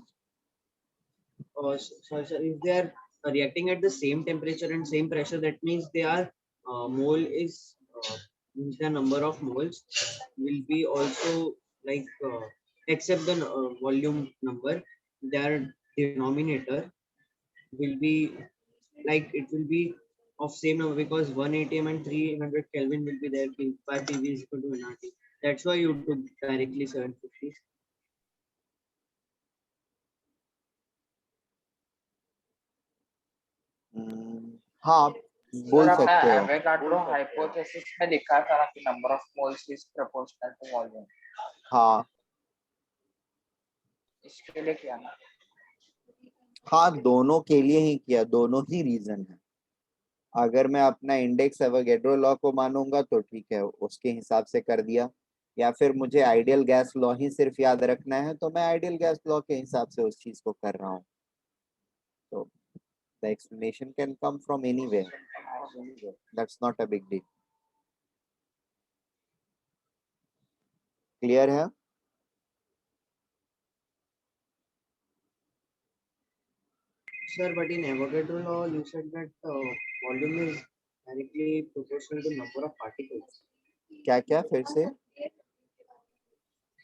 sir, if they are reacting at the same temperature and same pressure, that means they are mole is the number of moles will be also like except the volume number, their denominator will be like it will be of same number because 1 atm and 300 Kelvin will be there. By PV is equal to nRT. That's why you took directly 750.
हाँ बोल
sir आपने
सकते हो.
Avogadro hypothesis में लिखा था ना कि number of moles is proportional to volume.
हाँ
इसके लिए क्या ना?
हाँ दोनों के लिए ही किया, दोनों ही रीजन है. अगर मैं अपना इंडेक्स एवोगैड्रो लॉ को मानूंगा तो ठीक है, उसके हिसाब से कर दिया, या फिर मुझे आइडियल गैस लॉ ही सिर्फ याद रखना है तो मैं आइडियल गैस लॉ के हिसाब से उस चीज को कर रहा हूँ. तो the explanation can come from anywhere, that's not a big deal. Clear है?
Sir, but in Avogadro law, you said that volume is directly proportional to number of particles.
क्या क्या फिर से?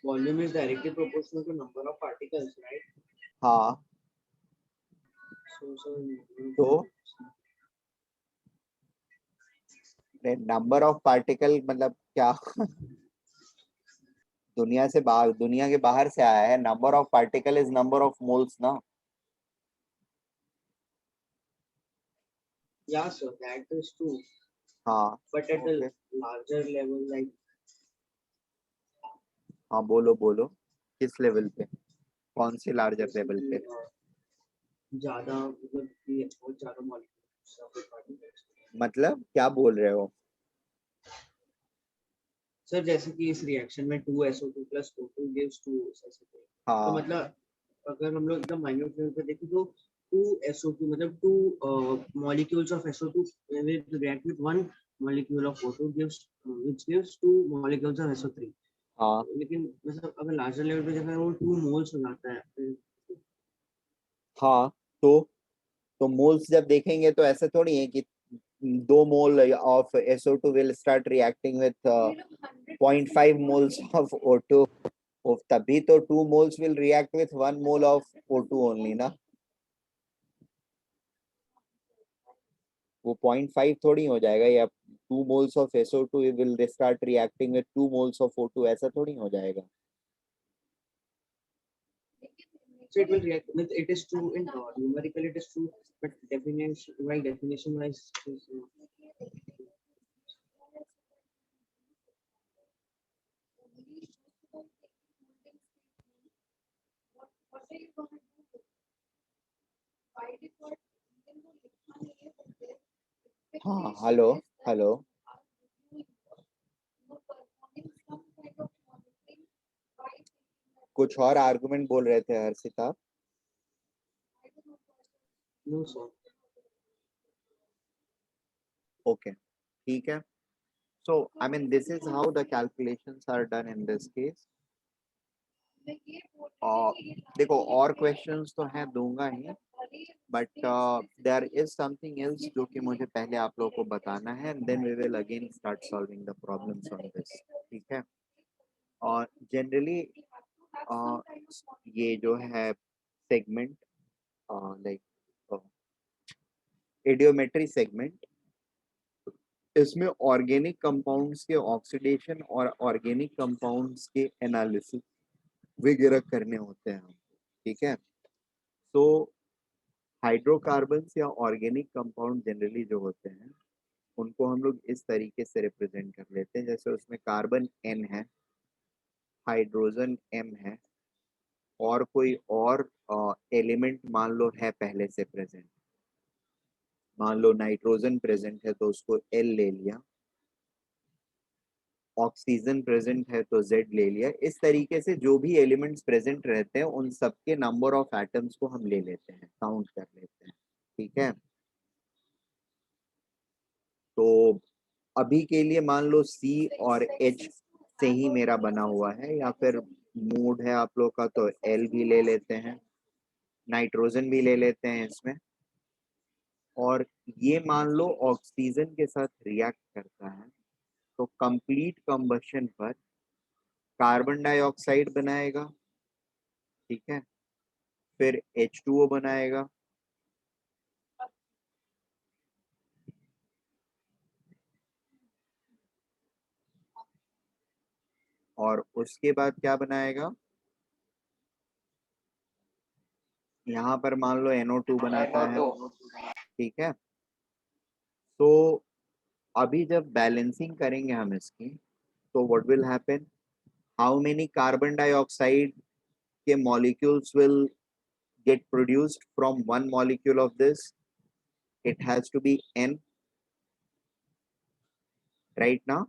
Volume is directly proportional to number of particles, right?
हाँ. तो number of particle मतलब क्या? दुनिया से बाहर, दुनिया के बाहर से आया है. Number of particle is number of moles ना.
Yeah, sir, that is true.
हाँ.
But at the larger level, like
हाँ बोलो बोलो, किस लेवल पे, कौन से लार्जर लेवल पे?
ज़्यादा मतलब कि बहुत ज़्यादा molecules
मतलब क्या बोल रहे हो?
सर जैसे कि इस रिएक्शन में 2SO2 plus O2 gives 2SO3, तो
हाँ
मतलब अगर हम लोग एकदम माइन्यूट लेवल पे देखें तो 2SO2 मतलब 2 molecules of SO2 will react with 1 molecule of O2 gives which gives 2 molecules of SO3.
हाँ
लेकिन मतलब अगर लार्जर लेवल पे देखा वो 2 मोल्स हो जाता है।
हाँ, तो मोल्स जब देखेंगे तो ऐसे थोड़ी है कि 2 mole of SO2 will start reacting with 0.5 moles of O2, तभी तो 2 moles will react with 1 mole of O2 only ना, वो 0.5 थोड़ी हो जाएगा, या 2 moles of SO2 will start reacting with 2 moles of O2, ऐसा थोड़ी हो जाएगा।
So it will react with, it is true in numerical it is true, but definition wise is,
what are you going to do? By default, even though लिखा नहीं है, but their
हाँ
expectation
hello
is that
hello,
you are performing some kind of monitoring by thinking that
कुछ और argument बोल रहे थे हर्षित आप?
I don't know
no sir.
Okay ठीक है, so I mean this is how the calculations are done in this case।
मैं ये बोल
और
रही हूँ कि
देखो और क्वेश्चंस तो हैं दूंगा ही, but there is something else जो कि मुझे पहले आप लोगों को बताना है, and then we will again start solving the problems on this, ठीक है। और जनरली ये जो है सेगमेंट लाइक एडियोमेट्री सेगमेंट, इसमें ऑर्गेनिक कंपाउंड्स के ऑक्सीडेशन और ऑर्गेनिक कंपाउंड्स के एनालिसिस वगैरह करने होते हैं, ठीक है। तो हाइड्रोकार्बन्स या ऑर्गेनिक कंपाउंड जनरली जो होते हैं उनको हम लोग इस तरीके से रिप्रेजेंट कर लेते हैं, जैसे उसमें कार्बन N है, हाइड्रोजन M है, और कोई और एलिमेंट मान लो है पहले से प्रेजेंट, मान लो नाइट्रोजन प्रेजेंट है तो उसको L ले लिया, ऑक्सीजन प्रेजेंट है तो Z ले लिया। इस तरीके से जो भी एलिमेंट्स प्रेजेंट रहते हैं उन सबके नंबर ऑफ एटम्स को हम ले लेते हैं, काउंट कर लेते हैं, ठीक है। तो अभी के लिए मान लो C और H से ही मेरा बना हुआ है, या फिर मूड है आप लोग का तो L भी ले लेते हैं, नाइट्रोजन भी ले लेते हैं इसमें, और ये मान लो ऑक्सीजन के साथ रिएक्ट करता है तो कंप्लीट कंबशन पर कार्बन डाइऑक्साइड बनाएगा, ठीक है, फिर H2O बनाएगा, और उसके बाद क्या बनाएगा, यहाँ पर मान लो NO2 बनाता है, ठीक है। तो अभी जब बैलेंसिंग करेंगे हम इसकी तो what will happen, how many carbon dioxide के molecules will get produced from one molecule of this, it has to be N, right now।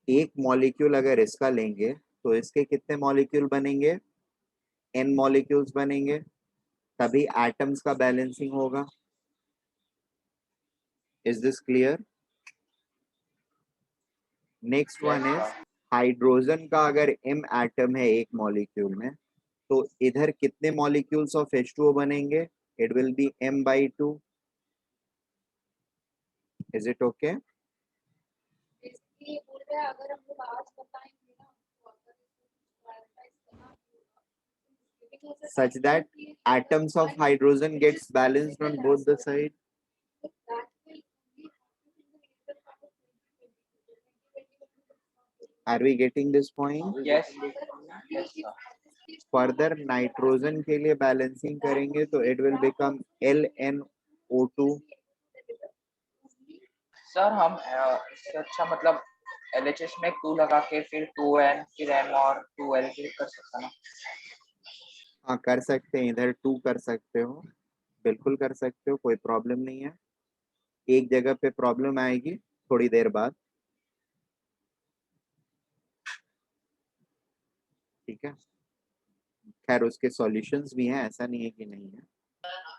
एक मॉलिक्यूल अगर इसका लेंगे तो इसके कितने मॉलिक्यूल बनेंगे, N मॉलिक्यूल्स बनेंगे, तभी एटम्स का बैलेंसिंग होगा। Is this clear? Next one is hydrogen का अगर M एटम है एक मॉलिक्यूल में तो इधर कितने मॉलिक्यूल्स ऑफ H2O बनेंगे, it will be M/2। Is it okay?
basically ये बोल रहे हैं अगर हम लोग आज बताएंगे ना तो अगर इसको प्रायोरिटाइज करना होगा giving us a
Such
time
that
period
atoms of hydrogen gets balanced on both the side।
that will only happen in the later part of 2022.
Are we getting this point?
Yes.
Yes, sir.
Further nitrogen के लिए balancing करेंगे तो it will become LnO2।
Sir हम इससे अच्छा मतलब LHS में 2 लगा के फिर 2N फिर M और 2L भी कर सकता ना।
हाँ कर सकते हैं, इधर 2 कर सकते हो, बिल्कुल कर सकते हो, कोई प्रॉब्लम नहीं है। एक जगह पे प्रॉब्लम आएगी थोड़ी देर बाद, ठीक है, खैर उसके सॉल्यूशंस भी हैं, ऐसा नहीं है कि नहीं है.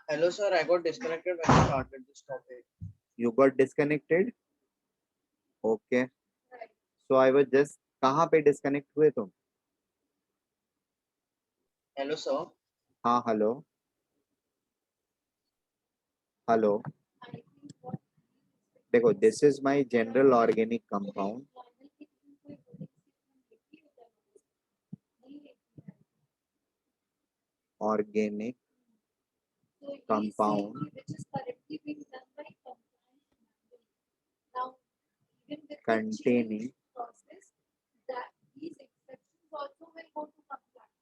Hello sir, I got disconnected when I started this topic.
You got disconnected? Okay.
Right.
So I was just, कहाँ पे डिस्कनेक्ट हुए तुम?
Hello sir.
हाँ hello hello.
I think what
देखो, this is my general organic compound.
normal के कोई बोले कि होता है नहीं है.
ऑर्गेनिक
So ये
Compound.
CAP which is currently being done by compliance manually. Now, even with the
Containing.
change process, that these exceptions also will go to compliance.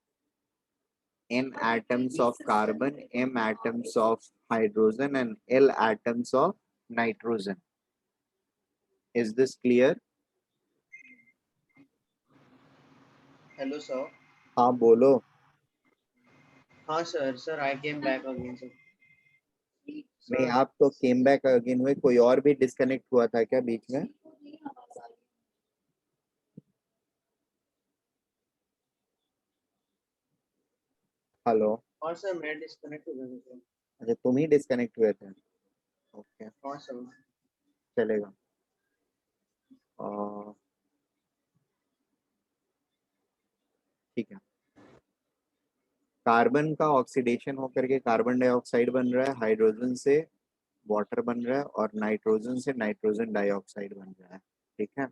N atoms of carbon, M atoms of hydrogen and L atoms of nitrogen. Is this clear?
Hello sir.
हाँ बोलो.
हाँ sir, I came back again sir.
नहीं, आप तो came back again हुए, कोई और भी डिस्कनेक्ट हुआ था क्या बीच में? हेलो.
और sir मैं disconnect हो गया sir.
अच्छा, तुम ही डिस्कनेक्ट हुए थे. ओके,
हाँ sir.
चलेगा. अह, ठीक है. कार्बन का ऑक्सीडेशन होकर के कार्बन डाइऑक्साइड बन रहा है, हाइड्रोजन से वाटर बन रहा है और नाइट्रोजन से नाइट्रोजन डाइऑक्साइड बन रहा है. ठीक है,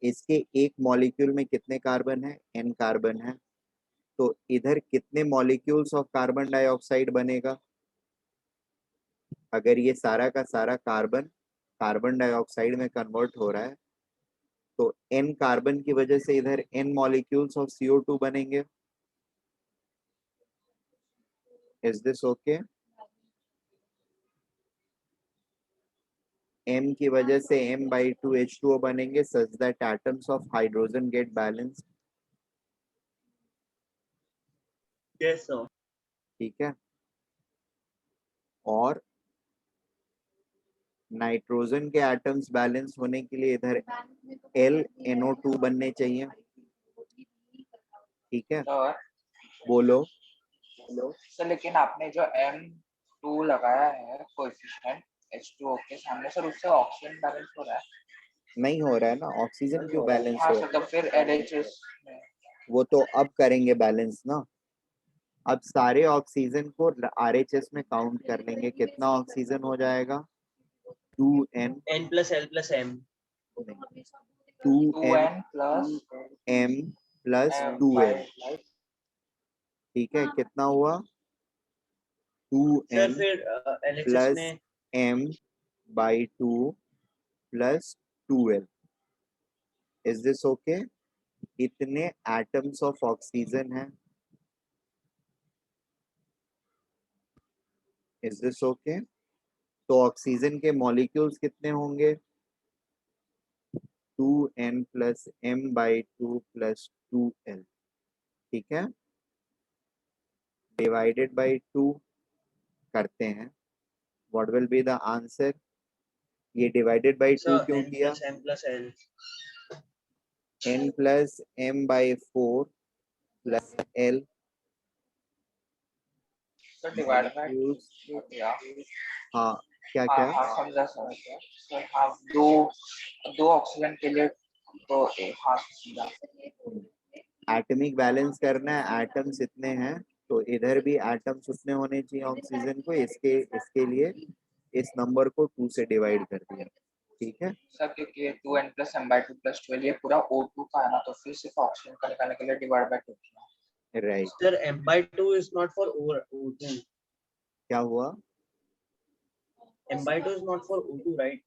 इसके एक मॉलिक्यूल में कितने कार्बन है? n कार्बन है. तो इधर कितने मॉलिक्यूल्स ऑफ कार्बन डाइऑक्साइड बनेगा? अगर ये सारा का सारा कार्बन कार्बन डाइऑक्साइड में कन्वर्ट हो रहा है तो n कार्बन की वजह से इधर n मॉलिक्यूल्स ऑफ CO2 बनेंगे. Is this okay? m की वजह से m/2 H2O बनेंगे such that atoms of hydrogen get balanced.
Yes sir.
ठीक है, और नाइट्रोजन के एटम्स बैलेंस होने के लिए इधर LNO2 बनने चाहिए. ठीक है,
सर
बोलो.
सर लेकिन आपने जो M2 लगाया है कोएफिशिएंट H2O के सामने सर, उससे ऑक्सीजन बैलेंस हो रहा है.
नहीं हो रहा है ना, ऑक्सीजन क्यों बैलेंस
हाँ
हो?
सर, तो फिर LHS में
वो तो अब करेंगे बैलेंस ना. अब सारे ऑक्सीजन को RHS में काउंट कर लेंगे. कितना ऑक्सीजन हो जाएगा? 2n
N plus L plus M.
2m
2N plus
m plus
M
2l.
by
ठीक है, कितना हुआ?
सर
2n
फिर LHS
plus
में
m/2 plus 2l. Is this okay? इतने एटम्स ऑफ ऑक्सीजन हैं. Is this okay? तो ऑक्सीजन के मॉलिक्यूल्स कितने होंगे? 2n plus m/2 plus 2l. ठीक है, डिवाइडेड बाई 2 करते हैं. What will be the answer? ये डिवाइडेड बाई 2
सर
क्यों
N
किया?
plus M plus L.
n plus m/4 plus l.
Sir divide by
Use-
या
हाँ, क्या
हाँ
क्या?
हाँ समझा समझ गया सर. हाँ, दो दो ऑक्सीजन के लिए तो हाँ समझा.
एटॉमिक बैलेंस करना है, एटम्स इतने हैं तो इधर भी एटम्स उतने होने चाहिए ऑक्सीजन को. इसके लिए इस नंबर को 2 से डिवाइड कर दिया. ठीक है,
सर क्योंकि 2N plus M/2 plus 12 ये पूरा O2 का है ना, तो फिर सिर्फ ऑक्सीजन का निकालने के लिए डिवाइड बाय 2 किया.
Right.
Sir M/2 is not for O2.
क्या हुआ?
M/2 is not for O2, right?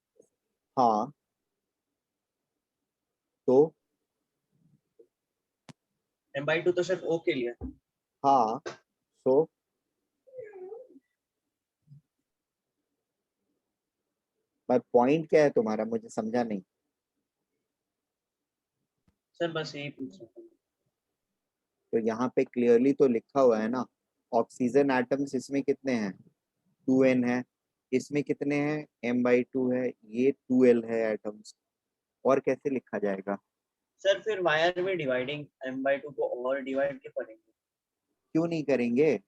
हाँ, तो
M/2 तो सिर्फ O के लिए.
हाँ, तो पॉइंट क्या है तुम्हारा? मुझे समझा नहीं.
सर बस यही पूछ रहा था.
तो यहाँ पे क्लियरली तो लिखा हुआ है ना, ऑक्सीजन एटम्स इसमें कितने हैं? 2n है. इसमें कितने हैं? m/2 है. ये 2l है एटम्स. और कैसे लिखा जाएगा?
सर फिर why are we dividing m/2 को और डिवाइड क्यों करेंगे?
क्यों नहीं करेंगे?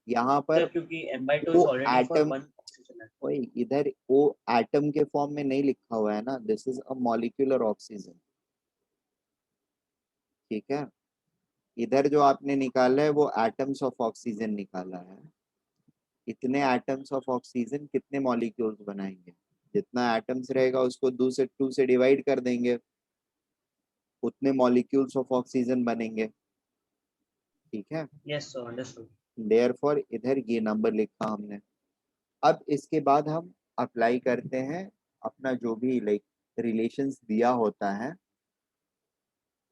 यहाँ
सर
पर
क्योंकि m/2
वो
is already for
atom,
one oxygen.
वही इधर वो एटम के फॉर्म में नहीं लिखा हुआ है ना, this is a molecular oxygen, ठीक है। इधर जो आपने निकाला है वो एटम्स ऑफ ऑक्सीजन निकाला है। इतने एटम्स ऑफ ऑक्सीजन कितने मॉलिक्यूल्स बनाएंगे? जितना एटम्स रहेगा उसको 2 से डिवाइड कर देंगे, उतने मॉलिक्यूल्स ऑफ ऑक्सीजन बनेंगे, ठीक है।
Yes sir, understood.
देयरफॉर इधर ये नंबर लिखा हमने। अब इसके बाद हम अप्लाई करते हैं अपना जो भी लाइक रिलेशंस दिया होता है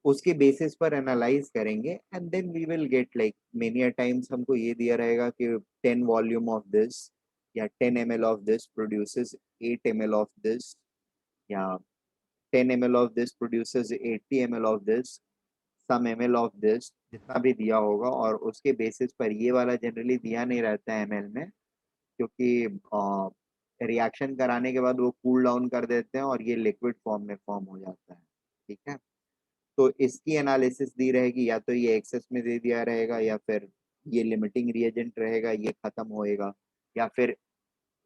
उसके बेसिस पर एनालाइज करेंगे and then we will get like many a times हमको ये दिया रहेगा कि 10 वॉल्यूम ऑफ दिस या 10 ml of this produces 8 ml of this, या 10 ml of this produces 80 ml of this, some ml of this, जितना भी दिया होगा। और उसके बेसिस पर ये वाला जनरली दिया नहीं रहता है ml में, क्योंकि रिएक्शन कराने के बाद वो कूल डाउन कर देते हैं और ये लिक्विड फॉर्म में फॉर्म हो जाता है, ठीक है। तो इसकी एनालिसिस दी रहेगी, या तो ये एक्सेस में दे दिया रहेगा, या फिर ये लिमिटिंग रिएजेंट रहेगा, ये खत्म होएगा, या फिर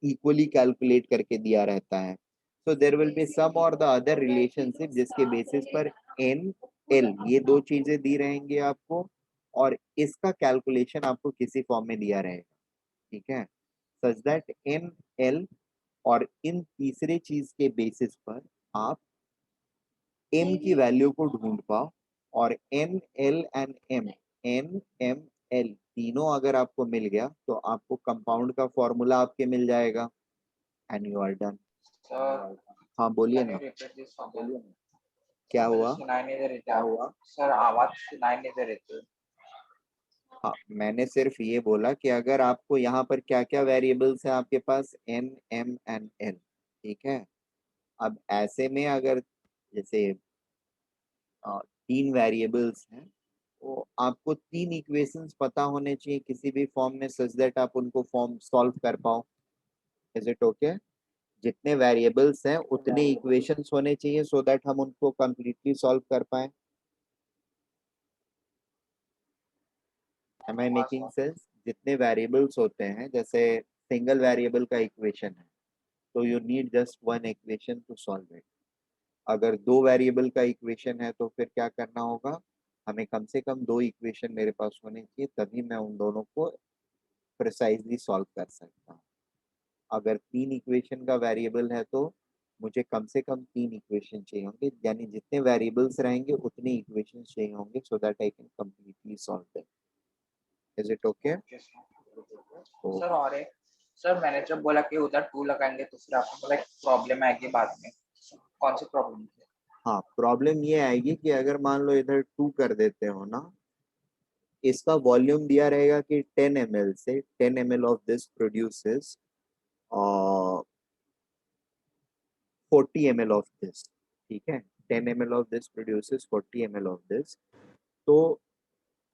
इक्वली कैलकुलेट करके दिया रहता है। So there will be some और द अदर रिलेशनशिप जिसके बेसिस पर एन एल ये दो चीजें दी रहेंगी आपको, और इसका कैलकुलेशन आपको किसी फॉर्म में दिया रहेगा, ठीक है। सच दैट एन एल और इन तीसरे चीज के बेसिस पर आप m की वैल्यू को ढूंढ पाओ, और n l and m, n m l तीनों अगर आपको मिल गया तो आपको कंपाउंड का फॉर्मूला आपके मिल जाएगा and you are done.
Sir
हाँ बोलिए
कैन यू
ना,
रिपीट दिस फॉर्मूला?
क्या
सर मुझे
हुआ?
सुनाई नहीं दे रही थी, हुआ सर, आवाज सुनाई नहीं दे रही थी।
हाँ मैंने सिर्फ ये बोला कि अगर आपको यहाँ पर क्या क्या वेरिएबल्स है आपके पास, n m एंड l, ठीक है। अब ऐसे में अगर जैसे 3 वेरिएबल्स हैं तो आपको 3 इक्वेशंस पता होने चाहिए किसी भी फॉर्म में, सच दैट आप उनको फॉर्म सॉल्व कर पाओ। Is it okay? जितने वेरिएबल्स हैं उतने इक्वेशंस होने चाहिए सो दैट हम उनको कंप्लीटली सॉल्व कर पाए। Am I making sense? जितने वेरिएबल्स होते हैं, जैसे सिंगल वेरिएबल का इक्वेशन है तो you need just one equation to solve it. अगर 2 वेरिएबल का इक्वेशन है तो फिर क्या करना होगा, हमें कम से कम 2 इक्वेशन मेरे पास होने चाहिए, तभी मैं उन दोनों को प्रिसाइजली सॉल्व कर सकता हूँ। अगर 3 इक्वेशन का वेरिएबल है तो मुझे कम से कम 3 इक्वेशन चाहिए होंगे, यानी जितने वेरिएबल्स रहेंगे उतने इक्वेशन चाहिए होंगे so that I can completely solve them. Is it okay?
Sir और एक, सर मैंने जब बोला कि उधर 2 लगाएंगे तो फिर आपको बोला प्रॉब्लम आएगी बाद में, कौन सी प्रॉब्लम थी?
हाँ प्रॉब्लम ये आएगी कि अगर मान लो इधर 2 कर देते हो ना, इसका वॉल्यूम दिया रहेगा कि 10 ml से 10 ml of this produces 40 ml of this, ठीक है। 10 ml of this produces 40 ml of this. तो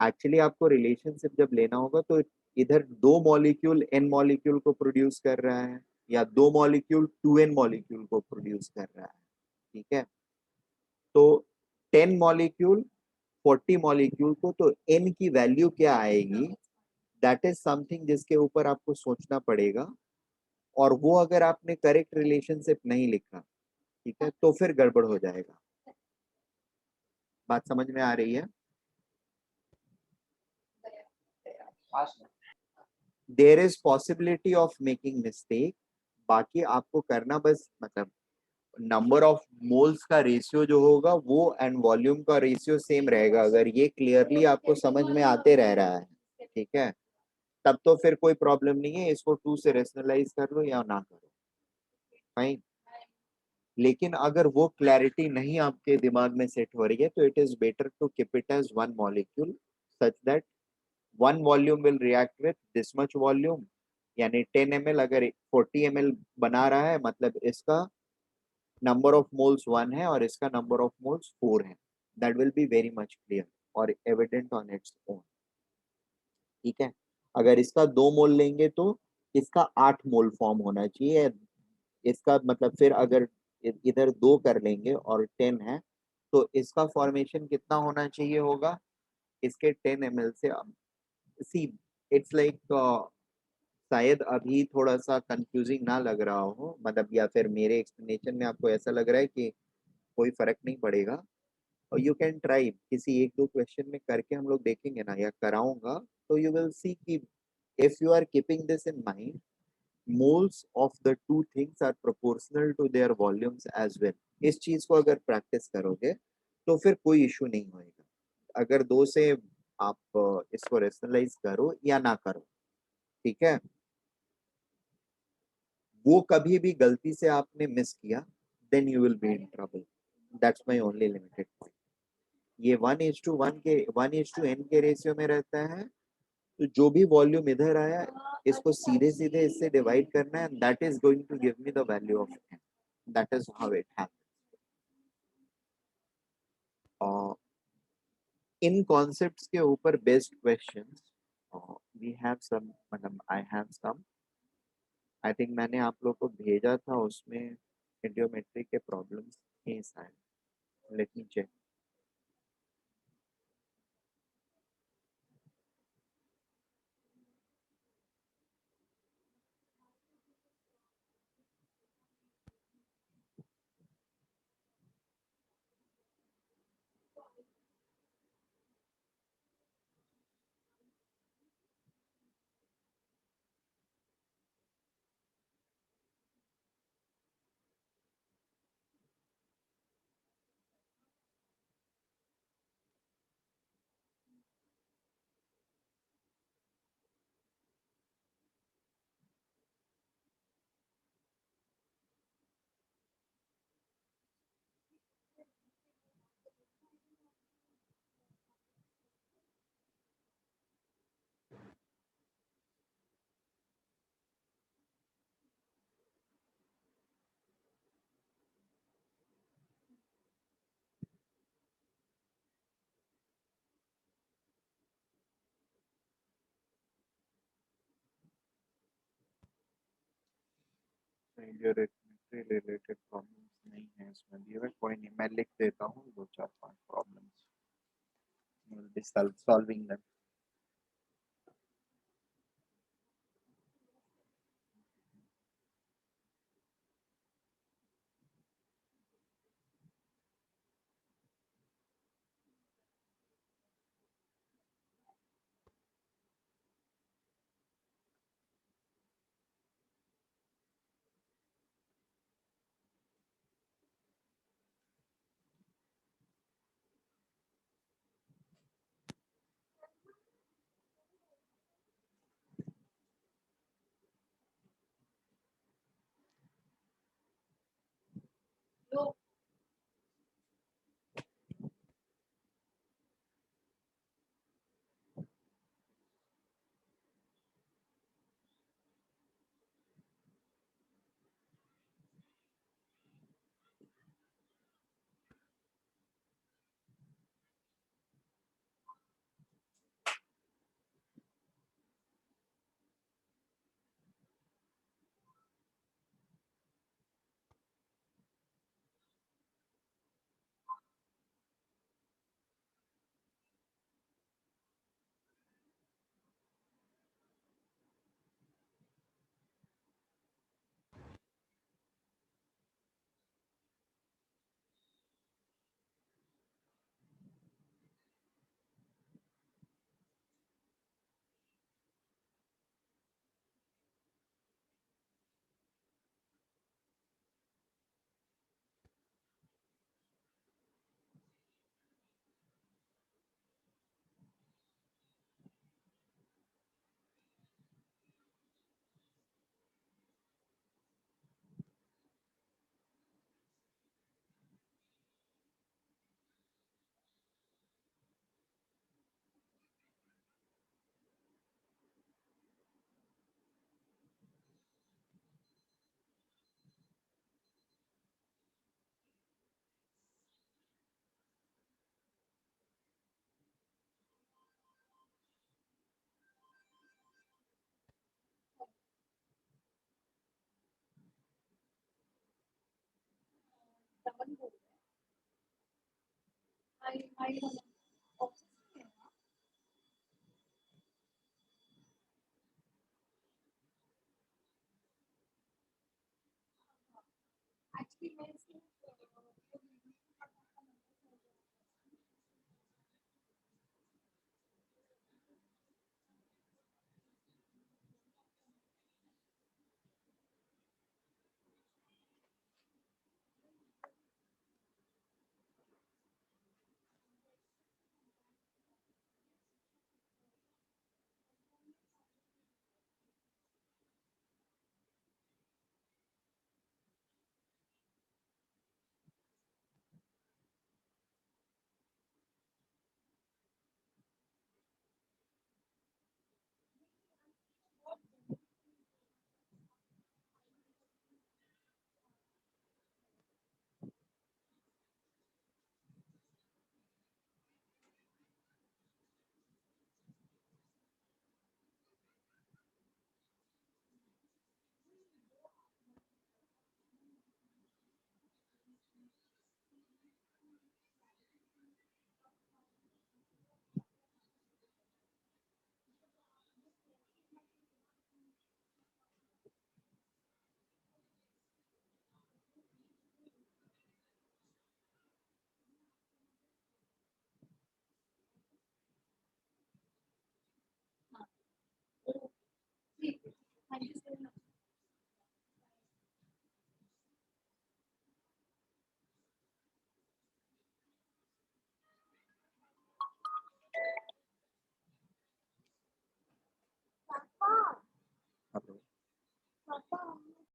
एक्चुअली आपको रिलेशनशिप जब लेना होगा तो इधर 2 मॉलिक्यूल n मॉलिक्यूल को प्रोड्यूस कर रहा है, या 2 मॉलिक्यूल 2n मॉलिक्यूल को प्रोड्यूस कर रहा है, ठीक है। तो 10 मॉलिक्यूल 40 मॉलिक्यूल को, तो n की वैल्यू क्या आएगी, दैट इज समथिंग जिसके ऊपर आपको सोचना पड़ेगा। और वो अगर आपने करेक्ट रिलेशनशिप नहीं लिखा, ठीक है, तो फिर गड़बड़ हो जाएगा। बात समझ में आ रही है?
हाँ sir.
There is possibility of making mistake, बाकी आपको करना बस मतलब नंबर ऑफ मोल्स का रेशियो जो होगा वो एंड वॉल्यूम का रेशियो सेम रहेगा। अगर ये क्लियरली आपको समझ में आते रह रहा है, ठीक है, तब तो फिर कोई प्रॉब्लम नहीं है, इसको 2 से रेशनलाइज कर लो या ना करो, फाइन। लेकिन अगर वो क्लैरिटी नहीं आपके दिमाग में सेट हो रही है तो it is better to keep it as one molecule, such that one volume will react with this much volume, यानी 10 ml अगर 40 ml बना रहा है मतलब इसका नंबर ऑफ मोल्स 1 है और इसका नंबर ऑफ मोल्स 4 है। That will be very much clear और एविडेंट ऑन इट्स ओन, ठीक है। अगर इसका 2 मोल लेंगे तो इसका 8 मोल फॉर्म होना चाहिए, इसका मतलब फिर अगर इधर 2 कर लेंगे और 10 है तो इसका फॉर्मेशन कितना होना चाहिए होगा, इसके 10 ml से सी इट्स लाइक शायद अभी थोड़ा सा कंफ्यूजिंग ना लग रहा हो, मतलब या फिर मेरे एक्सप्लेनेशन में आपको ऐसा लग रहा है कि कोई फर्क नहीं पड़ेगा, और यू कैन ट्राई किसी एक दो क्वेश्चन में करके हम लोग देखेंगे ना, या कराऊंगा, तो यू विल सी कि if you are keeping this in mind, moles of the two things are proportional to their volumes as well। इस चीज को अगर प्रैक्टिस करोगे तो फिर कोई इशू नहीं होएगा, अगर दो से आप इसको रेशनलाइज करो या ना करो, ठीक है। वो कभी भी गलती से आपने मिस किया, then you will be in trouble. That's my only limited point. ये 1:1 के 1:n के रेशियो में रहता है, तो जो भी वॉल्यूम इधर आया, इसको सीधे सीधे इससे डिवाइड करना है, that is going to give me the value of n। That is how it happens. इन कॉन्सेप्ट्स के ऊपर based questions we have some, मतलब I have some, I think मैंने आप लोग को भेजा था, उसमें इंडियोमेट्री के प्रॉब्लम्स थे शायद, let me check. Eudiometry related problems नहीं है इसमें दिए हुए, कोई नहीं, मैं लिख देता हूँ दो चार पांच problems, will be solving them.
I option है ना एक्चुअली मैं इसमें